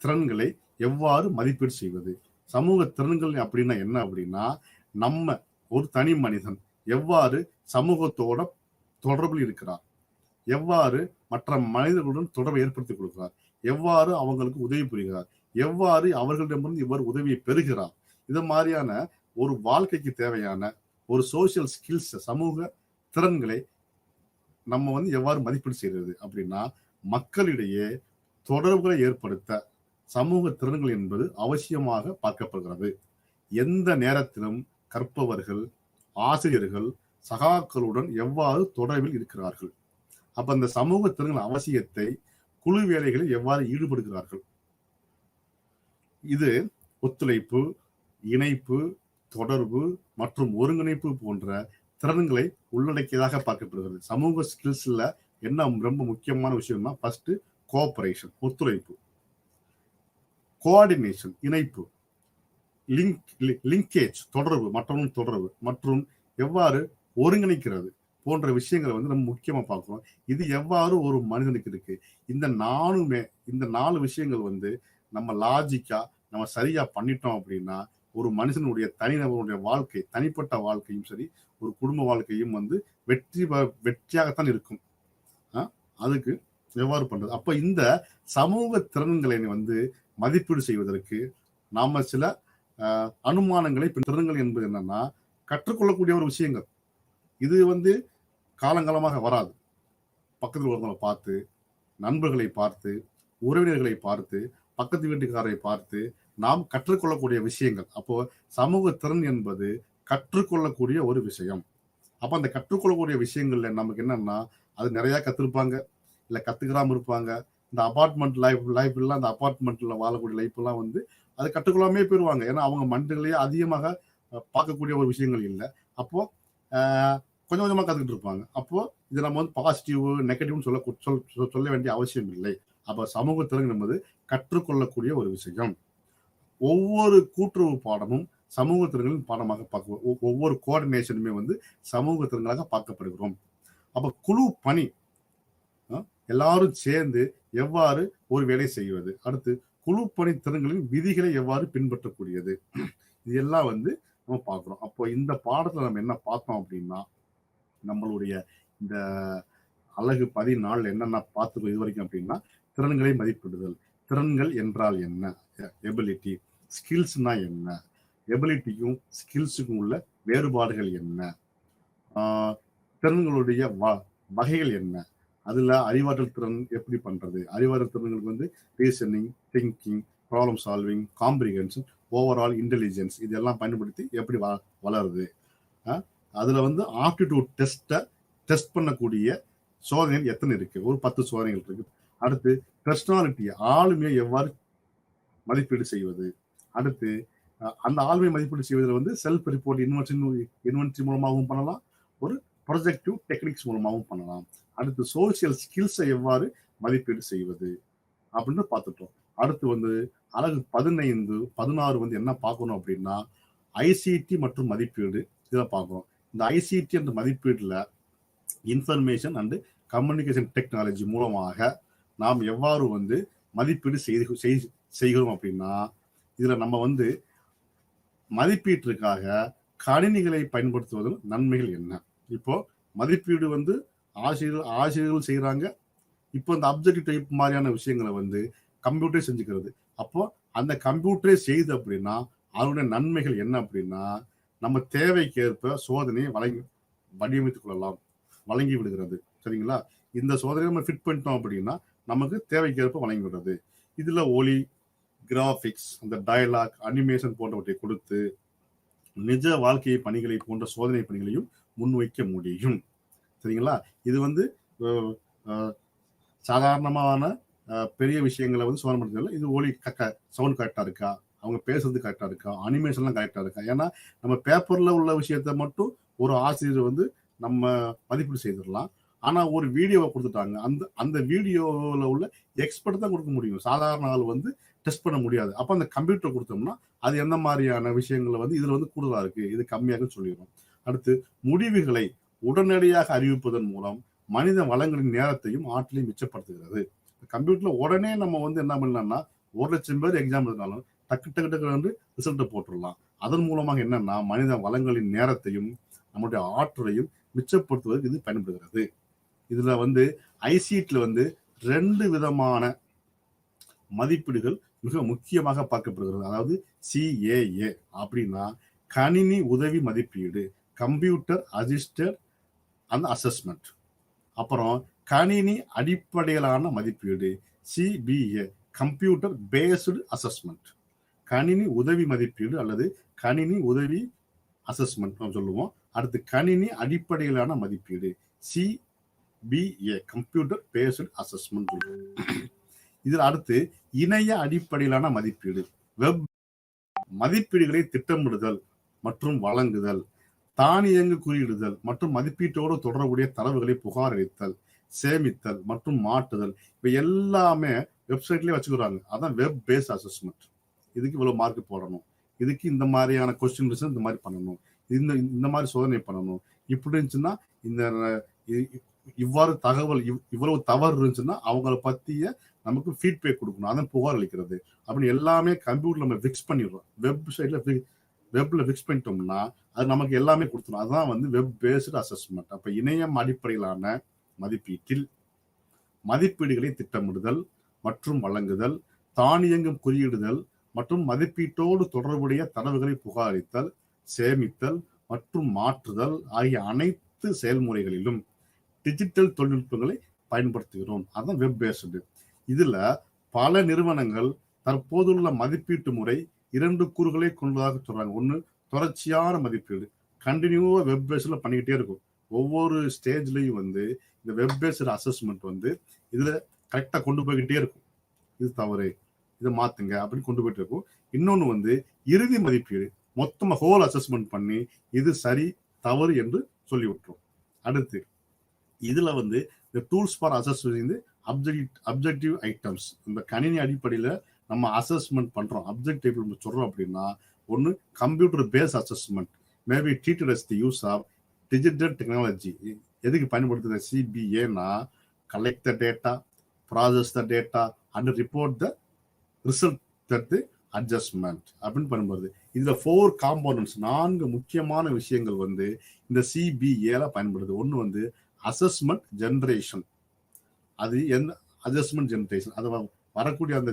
திறன்களை எவ்வாறு மதிப்பீடு செய்வது. சமூக திறன்கள் அப்படின்னா என்ன அப்படின்னா, நம்ம ஒரு தனி மனிதன் எவ்வாறு சமூகத்தோட தொடர்பில் இருக்கிறார், எவ்வாறு மற்ற மனிதர்களுடன் தொடர்பை ஏற்படுத்திக் கொடுக்கிறார், எவ்வாறு அவங்களுக்கு உதவி புரிகிறார், எவ்வாறு அவர்களிடமிருந்து இவ்வாறு உதவியை பெறுகிறார். இது மாதிரியான ஒரு வாழ்க்கைக்கு தேவையான ஒரு சோசியல் ஸ்கில்ஸ், சமூக திறன்களை நம்ம வந்து எவ்வாறு மதிப்பீடு செய்கிறது அப்படின்னா, மக்களிடையே தொடர்புகளை ஏற்படுத்த சமூக திறன்கள் என்பது அவசியமாக பார்க்கப்படுகிறது. எந்த நேரத்திலும் கற்பவர்கள், ஆசிரியர்கள், சகாக்களுடன் எவ்வாறு தொடர்பில் இருக்கிறார்கள். அப்ப அந்த சமூக திறன்கள் அவசியத்தை குழு வேலைகளில் எவ்வாறு ஈடுபடுகிறார்கள். இது ஒத்துழைப்பு, இணைப்பு, தொடர்பு மற்றும் ஒருங்கிணைப்பு போன்ற திறன்களை உள்ளடக்கியதாக பார்க்கப்படுகிறது. சமூக ஸ்கில்ஸ்ல என்ன ரொம்ப முக்கியமான விஷயம்னா, ஃபர்ஸ்ட் கோஆபரேஷன், ஒத்துழைப்பு, கோஆர்டினேஷன், இணைப்பு, லிங்கேஜ், தொடர்பு, மற்றவர்களும் தொடர்பு, மற்றும் எவ்வாறு ஒருங்கிணைக்கிறது போன்ற விஷயங்களை வந்து நம்ம முக்கியமா பார்க்கிறோம். இது எவ்வாறு ஒரு மனிதனுக்கு இருக்கு. இந்த 4 விஷயங்கள் வந்து நம்ம லாஜிக்கா நம்ம சரியா பண்ணிட்டோம் அப்படின்னா, ஒரு மனுஷனுடைய தனிநபருடைய வாழ்க்கை, தனிப்பட்ட வாழ்க்கையும் சரி, ஒரு குடும்ப வாழ்க்கையும் வந்து வெற்றியாகத்தான் இருக்கும். அதுக்கு எவ்வாறு பண்றது. அப்ப இந்த சமூக திறன்களை வந்து மதிப்பீடு செய்வதற்கு நாம சில அனுமானங்களை, திறன்கள் என்பது என்னன்னா கற்றுக்கொள்ளக்கூடிய ஒரு விஷயங்கள். இது வந்து காலங்காலமாக வராது. பக்கத்தில் ஒருத்தவங்களை பார்த்து, நண்பர்களை பார்த்து, உறவினர்களை பார்த்து, பக்கத்து வீட்டுக்காரரை பார்த்து நாம் கற்றுக்கொள்ளக்கூடிய விஷயங்கள். அப்போ சமூக திறன் என்பது கற்றுக்கொள்ளக்கூடிய ஒரு விஷயம். அப்ப அந்த கற்றுக்கொள்ளக்கூடிய விஷயங்கள்ல நமக்கு என்னன்னா, அது நிறைய கத்திருப்பாங்க, இல்ல கத்துக்கிறாம இருப்பாங்க. இந்த அபார்ட்மெண்ட் லைஃப் எல்லாம், அந்த அபார்ட்மெண்ட்ல வாழக்கூடிய லைஃப் எல்லாம் வந்து அதை கற்றுக்கொள்ளாமே போயிருவாங்க. ஏன்னா அவங்க மண்டலையே அதிகமாக பார்க்கக்கூடிய ஒரு விஷயங்கள் இல்லை. அப்போ கொஞ்சம் கொஞ்சமா கத்துக்கிட்டு இருப்பாங்க. அப்போ இது நம்ம வந்து பாசிட்டிவ், நெகட்டிவ்னு சொல்ல வேண்டிய அவசியம் இல்லை. அப்ப சமூக திறன் என்பது கற்றுக்கொள்ளக்கூடிய ஒரு விஷயம். ஒவ்வொரு கூட்டுறவு பாடமும் சமூக திறன்களின் பாடமாக பார்க்க, ஒவ்வொரு கோஆர்டினேஷனுமே வந்து சமூக திறன்களாக பார்க்கப்படுகிறோம். அப்ப குழு பணி, எல்லாரும் சேர்ந்து எவ்வாறு ஒரு வேலை செய்வது, அடுத்து குழு பணி திறன்களின் விதிகளை எவ்வாறு பின்பற்றக்கூடியது, இது எல்லாம் வந்து நம்ம பார்க்கிறோம். அப்போ இந்த பாடத்துல நம்ம என்ன பார்த்தோம் அப்படின்னா, நம்மளுடைய இந்த அலகு 14 என்னென்ன பார்த்துக்கோ இது வரைக்கும் அப்படின்னா, திறன்களை மதிப்பிடுதல். திறன்கள் என்றால் என்ன, எபிலிட்டி, ஸ்கில்ஸ்னா என்ன, எபிலிட்டிக்கும் ஸ்கில்ஸுக்கும் உள்ள வேறுபாடுகள் என்ன, திறன்களுடைய வகைகள் என்ன, அதுல அறிவாற்றல் திறன் எப்படி பண்றது, அறிவாற்றல் திறன்களுக்கு வந்து reasoning, thinking, problem solving, comprehension, overall intelligence இதெல்லாம் பயன்படுத்தி எப்படி வளருது. அதுல வந்து ஆப்டிடியூட் டெஸ்ட் பண்ணக்கூடிய சோதனைகள் எத்தனை இருக்கு, ஒரு 10 சோதனைகள் இருக்கு. அடுத்து பர்சனாலிட்டி, ஆளுமையை எவ்வாறு மதிப்பீடு செய்வது. அடுத்து அந்த ஆளுமை மதிப்பீடு செய்வதில் வந்து செல்ஃப் ரிப்போர்ட் இன்வென்ட்ரி மூலமாகவும் பண்ணலாம், ஒரு ப்ரொஜெக்டிவ் டெக்னிக்ஸ் மூலமாகவும் பண்ணலாம். அடுத்து சோசியல் ஸ்கில்ஸை எவ்வாறு மதிப்பீடு செய்வது அப்படின்னு பார்த்துட்டோம். அடுத்து வந்து அழகு 15, 16 வந்து என்ன பார்க்கணும் அப்படின்னா ஐசிடி மற்றும் மதிப்பீடு இதில் பார்க்கணும். இந்த ஐசிடி என்ற மதிப்பீடுல இன்ஃபர்மேஷன் அண்ட் கம்யூனிகேஷன் டெக்னாலஜி மூலமாக நாம் எவ்வாறு வந்து மதிப்பீடு செய்கிறோம் அப்படின்னா, இதுல நம்ம வந்து மதிப்பீட்டிற்காக கணினிகளை பயன்படுத்துவதில் நன்மைகள் என்ன. இப்போ மதிப்பீடு வந்து ஆசிரியர்கள் செய்யறாங்க. இப்போ இந்த அப்ஜெக்டிவ் டைப் மாதிரியான விஷயங்களை வந்து கம்ப்யூட்டரே செஞ்சுக்கிறது. அப்போ அந்த கம்ப்யூட்டரே செய்யுது அப்படின்னா அதனுடைய நன்மைகள் என்ன அப்படின்னா, நம்ம தேவைக்கேற்ப சோதனையை வடிவமைத்துக் கொள்ளலாம், வழங்கி விடுகிறது. சரிங்களா? இந்த சோதனையை நம்ம ஃபிட் பண்ணிட்டோம் அப்படின்னா நமக்கு தேவைக்கேற்ப வழங்கி விடுறது. இதுல ஒலி, கிராபிக்ஸ், அந்த டயலாக், அனிமேஷன் போன்றவற்றை கொடுத்து நிஜ வாழ்க்கை பணிகளை போன்ற சோதனை பணிகளையும் முன்வைக்க முடியும். சரிங்களா? இது வந்து சாதாரணமான பெரிய விஷயங்களை வந்து சோதனை பண்ணுறதுல இது ஒலி சவுண்ட் கரெக்டா இருக்கா, அவங்க பேசுறது கரெக்டா இருக்கா, அனிமேஷன்லாம் கரெக்டா இருக்கா. ஏன்னா நம்ம பேப்பர்ல உள்ள விஷயத்த மட்டும் ஒரு ஆசிரியர் வந்து நம்ம மதிப்பீடு செய்திடலாம். ஆனா ஒரு வீடியோவை கொடுத்துட்டாங்க, அந்த வீடியோவில் உள்ள எக்ஸ்பர்ட் தான் கொடுக்க முடியும், சாதாரண ஆள் வந்து டெஸ்ட் பண்ண முடியாது. அப்போ அந்த கம்ப்யூட்டர் கொடுத்தோம்னா அது எந்த மாதிரியான விஷயங்களை வந்து இதுல வந்து கூடுதலா இருக்கு, இது கம்மியாக சொல்லிடும். அடுத்து முடிவுகளை உடனடியாக அறிவிப்பதன் மூலம் மனித வளங்களின் நேரத்தையும் ஆற்றலையும் மிச்சப்படுத்துகிறது. கம்ப்யூட்டர்ல உடனே நம்ம வந்து என்ன பண்ணலாம்னா 1,00,000 பேர் எக்ஸாம் எழுதினாலும் டக்கு வந்து ரிசல்ட்டை போட்டுடலாம். அதன் மூலமாக என்னன்னா மனித வளங்களின் நேரத்தையும் நம்முடைய ஆற்றலையும் மிச்சப்படுத்துவதற்கு இது பயன்படுகிறது. இதுல வந்து ஐசிடில வந்து 2 விதமான மதிப்பீடுகள் மிக முக்கியமாக பார்க்கப்படுகிறது. அதாவது CAA அப்படின்னா கணினி உதவி மதிப்பீடு, கம்ப்யூட்டர் அசிஸ்டட் அண்ட் அசஸ்மெண்ட். அப்புறம் கணினி அடிப்படையிலான மதிப்பீடு CBA, கம்ப்யூட்டர் பேஸ்டு அசஸ்மெண்ட். கணினி உதவி மதிப்பீடு அல்லது கணினி உதவி அசஸ்மெண்ட் சொல்லுவோம். அடுத்து கணினி அடிப்படையிலான மதிப்பீடு CBA, கம்ப்யூட்டர் பேஸ்டு அசஸ்மெண்ட். இதில் அடுத்து இணைய அடிப்படையிலான மதிப்பீடு, வெப் மதிப்பீடுகளை திட்டமிடுதல் மற்றும் வழங்குதல், தானியங்கு குறியிடுதல் மற்றும் மதிப்பீட்டோடு தொடர்புடைய தரவுகளை புகாரளித்தல், சேமித்தல் மற்றும் மாற்றுதல். இப்ப எல்லாமே வெப்சைட்லயே வச்சுக்கிறாங்க. அதான் வெப் பேஸ்ட் அசஸ்மெண்ட். இதுக்கு இவ்வளவு மார்க் போடணும், இதுக்கு இந்த மாதிரியான கொஸ்டின் இந்த மாதிரி பண்ணணும், இந்த மாதிரி சோதனை பண்ணணும். இப்படி இருந்துச்சுன்னா இந்த இவ்வாறு தகவல் இவ்வளவு தவறு இருந்துச்சுன்னா அவங்கள பத்திய நமக்கு ஃபீட்பேக் கொடுக்கணும், அதான் புகார் அளிக்கிறது. அப்படின்னு எல்லாமே கம்ப்யூட்டர் நம்ம ஃபிக்ஸ் பண்ணிடுறோம். வெப்ல ஃபிக்ஸ் பண்ணிட்டோம்னா அது நமக்கு எல்லாமே கொடுத்துரும். அதுதான் வந்து வெப் பேஸ்டு அசஸ்மெண்ட். அப்ப இணையம் அடிப்படையிலான மதிப்பீட்டில் மதிப்பீடுகளை திட்டமிடுதல் மற்றும் வழங்குதல், தானியங்கும் குறியிடுதல் மற்றும் மதிப்பீட்டோடு தொடர்புடைய தரவுகளை புகாரளித்தல், சேமித்தல் மற்றும் மாற்றுதல் ஆகிய அனைத்து செயல்முறைகளிலும் டிஜிட்டல் தொழில்நுட்பங்களை பயன்படுத்துகிறோம். அதான் வெப் பேஸ்டு. இதுல பல நிறுவனங்கள் தற்போதுள்ள மதிப்பீட்டு முறை 2 கூறுகளை கொண்டதாக சொல்றாங்க. ஒண்ணு தொடர்ச்சியான மதிப்பீடு, கண்டினியூவா வெப் பேஸ்ல பண்ணிக்கிட்டே இருக்கும். ஒவ்வொரு ஸ்டேஜ்லயும் வந்து இந்த வெப் பேஸ்டு அசஸ்மெண்ட் வந்து இதுல கரெக்டா கொண்டு போய்கிட்டே இருக்கும். இது தவறு, இதை மாத்துங்க அப்படின்னு கொண்டு போயிட்டு இருக்கும். இன்னொன்னு வந்து இறுதி மதிப்பீடு, மொத்தமா ஹோல் அசஸ்மெண்ட் பண்ணி இது சரி தவறு என்று சொல்லி விட்டுரும். அடுத்து இதுல வந்து இந்த tools for assessment objective items. இந்த கணினி அடிப்படையில நம்ம அசஸ்மெண்ட் பண்றோம், அப்ஜெக்டிவ் சொல்றோம் அப்படின்னா ஒன்னு computer based assessment maybe treated as the use of digital technology. எதுக்கு பயன்படுத்துற CBAனா collect the data, process the data and report the result that adjustment அப்படின்னு பண்ணும்போது இதுல 4 காம்போனன்ட்ஸ், 4 முக்கியமான விஷயங்கள் வந்து இந்த CBAல பயன்படுது. ஒன்னு வந்து அசஸ்மெண்ட் ஜெனரேஷன், அது எந்த அட்ஜஸ்ட்மெண்ட் ஜெனரேஷன், அது வரக்கூடிய அந்த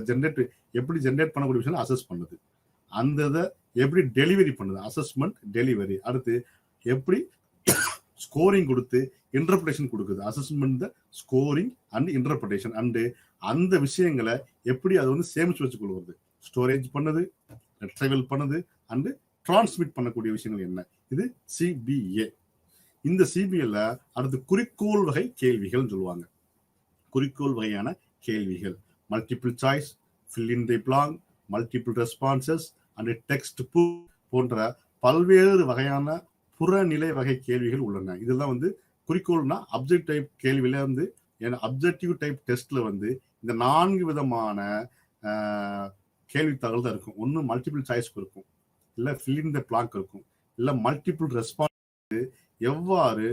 எப்படி ஜெனரேட் பண்ணக்கூடிய விஷயம் அசஸ் பண்ணுது. அந்த இதை எப்படி டெலிவரி பண்ணுது, அசஸ்மெண்ட் டெலிவரி. அடுத்து எப்படி ஸ்கோரிங் கொடுத்து இன்டர்பிரேஷன் கொடுக்குது, assessment scoring and interpretation. And அந்த விஷயங்களை எப்படி அதை வந்து சேமிச்சு வச்சு கொள்வது, ஸ்டோரேஜ் பண்ணுது, ரிட்ரைவல் பண்ணுது, அண்டு டிரான்ஸ்மிட் பண்ணக்கூடிய விஷயங்கள் என்ன, இது சிபிஏ. இந்த சிபிஏல அடுத்து குறிக்கோள் வகை கேள்விகள் சொல்லுவாங்க. குறிக்கோள் வகையான கேள்விகள் multiple choice, fill in the Blanc, multiple responses and text போன்ற பல்வேறு வகையான புறநிலை வகை கேள்விகள் உள்ளன. இதெல்லாம் வந்து குறிக்கோள்னா அப்ஜெக்ட் டைப் கேள்வியில வந்து அப்ஜெக்டிவ் டைப் டெஸ்ட்ல வந்து இந்த 4 விதமான கேள்வித்தாள்கள் தான் இருக்கும். ஒன்று மல்டிபிள் சாய்ஸ் இருக்கும், இல்லை ஃபில் இன் தி பிளாங்க் இருக்கும், இல்லை மல்டிபிள் ரெஸ்பான்ஸ் எவ்வாறு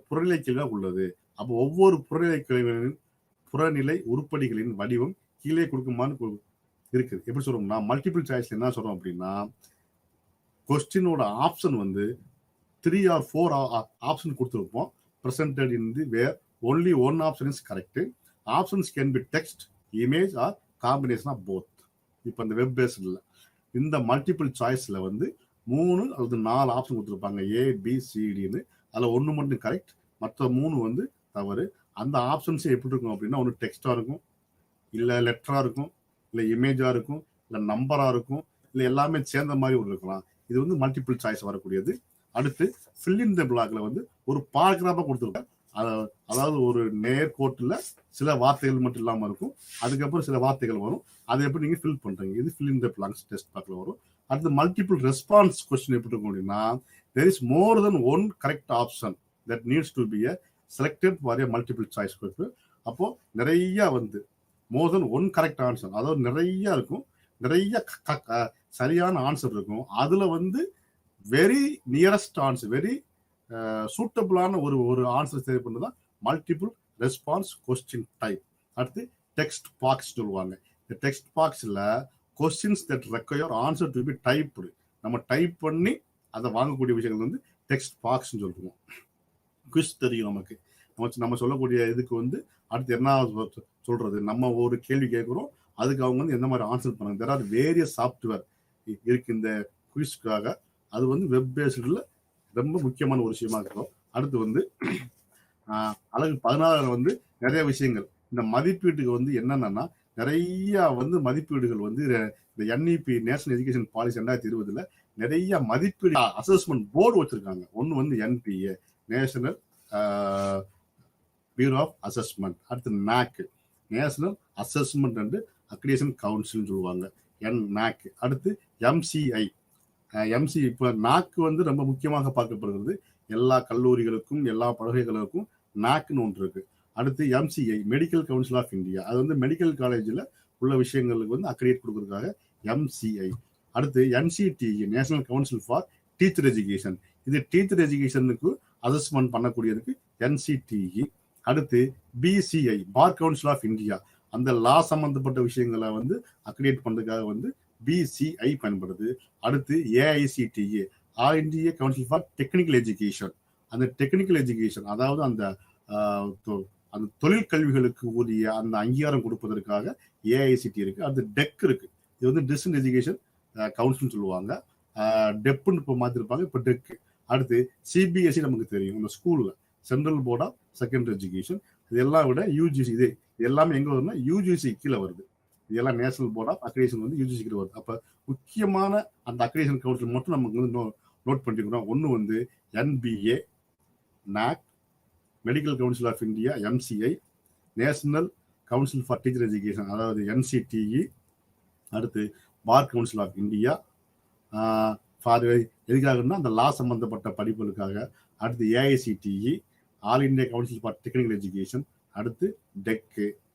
புறநிலை கேள்வியாக உள்ளது. அப்போ ஒவ்வொரு புறநிலை கேள்விகளின் புறநிலை உருப்படிகளின் வடிவம் கீழே கொடுக்குமான்னு இருக்குது. எப்படி சொல்றோம்னா மல்டிபிள் சாய்ஸ்ல என்ன சொல்றோம் அப்படின்னா, கொஸ்டினோட ஆப்ஷன் வந்து 3 or 4 ஆப்ஷன் கொடுத்துருப்போம். presented in the where only one option is correct. Options can be text, image or combination of both. இப்போ இந்த வெப் பேஸ்டில் இந்த மல்டிபிள் சாய்ஸில் வந்து 3 அல்லது 4 ஆப்ஷன் கொடுத்துருப்பாங்க, ABCDன்னு. அதில் 1 மட்டும் கரெக்ட், மற்ற 3 வந்து தவறு. அந்த ஆப்ஷன்ஸே எப்படி இருக்கும் அப்படின்னா, ஒன்று டெக்ஸ்டாக இருக்கும், இல்லை லெட்டராக இருக்கும், இல்லை இமேஜாக இருக்கும், இல்லை நம்பராக இருக்கும், இல்லை எல்லாமே சேர்ந்த மாதிரி ஒரு இருக்கலாம். இது வந்து மல்டிபிள் சாய்ஸ் வரக்கூடியது. அடுத்து ஃபில் இன் தி பிளாக்ல வந்து ஒரு பாராகிராஃபா கொடுத்துருக்கேன். அதாவது ஒரு நேர்கோட்டில் சில வார்த்தைகள் மட்டும் இல்லாமல் இருக்கும், அதுக்கப்புறம் சில வார்த்தைகள் வரும். அதை எப்படி நீங்கள் ஃபில் பண்ணுறீங்க, இது fill in the blanks test பேக்கில் வரும். அடுத்து மல்டிபிள் ரெஸ்பான்ஸ் கொஸ்டின் எப்படி இருக்கும் அப்படின்னா, there is more than one correct option that needs to be selected for a multiple choice question. அப்போ நிறைய வந்து more than one correct answer, அதாவது நிறைய இருக்கும், நிறைய சரியான ஆன்சர் இருக்கும். அதுல வந்து வெரி நியரஸ்ட் ஆன்சர், வெரி சூட்டபிளான ஒரு ஆன்சர் தேவைப்படுறதா மல்டிபிள் ரெஸ்பான்ஸ் கொஸ்டின் டைப். அடுத்து டெக்ஸ்ட் பாக்ஸ் சொல்லுவாங்க. இந்த டெக்ஸ்ட் பாக்ஸ்ல questions that require answer to be typed, நம்ம டைப் பண்ணி அதை வாங்கக்கூடிய விஷயங்கள் வந்து டெக்ஸ்ட் பாக்ஸ்ன்னு சொல்லுவோம். குவிஸ் தெரியும் நமக்கு, நம்ம சொல்லக்கூடிய இதுக்கு வந்து அடுத்து என்ன சொல்றது, நம்ம ஒரு கேள்வி கேட்குறோம், அதுக்கு அவங்க வந்து எந்த மாதிரி ஆன்சர் பண்ணாங்க. தெர் ஆர் வேரியஸ் சாஃப்ட்வேர் இருக்கு இந்த குவிஸ்க்காக. அது வந்து வெப் பேஸ்டில் ரொம்ப முக்கியமான ஒரு விஷயமா இருக்கும். அடுத்து வந்து அழகு 16 வந்து நிறைய விஷயங்கள். இந்த மதிப்பீட்டுக்கு வந்து என்னென்னா, நிறைய வந்து மதிப்பீடுகள் வந்து இந்த NEP நேஷனல் எஜுகேஷன் பாலிசி 2020 நிறைய மதிப்பீடு அசஸ்மெண்ட் போர்டு வச்சிருக்காங்க. ஒன்று வந்து NPA national bureau of assessment, அடுத்து NAC national assessment and accreditation கவுன்சில்னு சொல்லுவாங்க, NAC. அடுத்து MCI. இப்போ NAC வந்து ரொம்ப முக்கியமாக பார்க்கப்படுகிறது. எல்லா கல்லூரிகளுக்கும் எல்லா பல்கலைக்கழகங்களுக்கும் NACன்னு ஒன்று இருக்கு. அடுத்து MCI Medical Council of India, அது வந்து மெடிக்கல் காலேஜில் உள்ள விஷயங்களுக்கு வந்து அக்ரிடேட் கொடுக்கறதுக்காக MCI. அடுத்து NCTE National Council for Teacher Education, இது டீச்சர் எஜுகேஷனுக்கு அசஸ்மெண்ட் பண்ணக்கூடியதுக்கு NCTE. அடுத்து BCI Bar Council of India, அந்த லா சம்பந்தப்பட்ட விஷயங்களை வந்து அக்ரிடேட் பண்ணுறதுக்காக வந்து BCI பயன்படுது. அடுத்து AICTE All India Council for Technical education, அந்த டெக்னிக்கல் எஜுகேஷன் அதாவது அந்த தொழில் கல்விகளுக்கு உரிய அந்த அங்கீகாரம் கொடுப்பதற்காக AICTE இருக்கு. அடுத்து DEC இருக்கு, இது வந்து டிஸ்டன்ஸ் எஜுகேஷன் கவுன்சில்னு சொல்லுவாங்க, டெப்னு இப்போ மாற்றிருப்பாங்க, இப்போ DEC. அடுத்து CBSE நமக்கு தெரியும், இந்த ஸ்கூலில் Central Board of Secondary Education. இதெல்லாம் விட UGC, இது எல்லாமே எங்கே வருதுன்னா UGC கீழே வருது. இதெல்லாம் நேஷனல் போர்ட் ஆஃப் அக்ரிடேஷன் வந்து UGC கீழே வருது. அப்போ முக்கியமான அந்த அக்ரிடேஷன் கவுன்சில் மட்டும் நமக்கு வந்து நோட் பண்ணிக்கிறோம். ஒன்று வந்து NBA, NAC, Medical Council of India MCI, National Council for Teacher Education அதாவது NCTE, அடுத்து Bar Council of India for எதுக்காகன்னா அந்த லா சம்பந்தப்பட்ட படிப்புகளுக்காக. அடுத்து AICTE All India Council for Technical Education, அடுத்து DEC,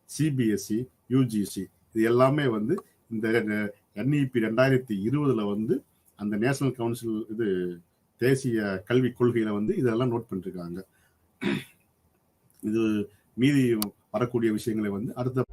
CBSE, UGC. இது எல்லாமே வந்து இந்த NEP 2020 வந்து அந்த நேஷனல் கவுன்சில் இது தேசிய கல்விக் கொள்கையில வந்து இதெல்லாம் நோட் பண்ணிருக்காங்க. இது மீதி வரக்கூடிய விஷயங்களை வந்து அடுத்த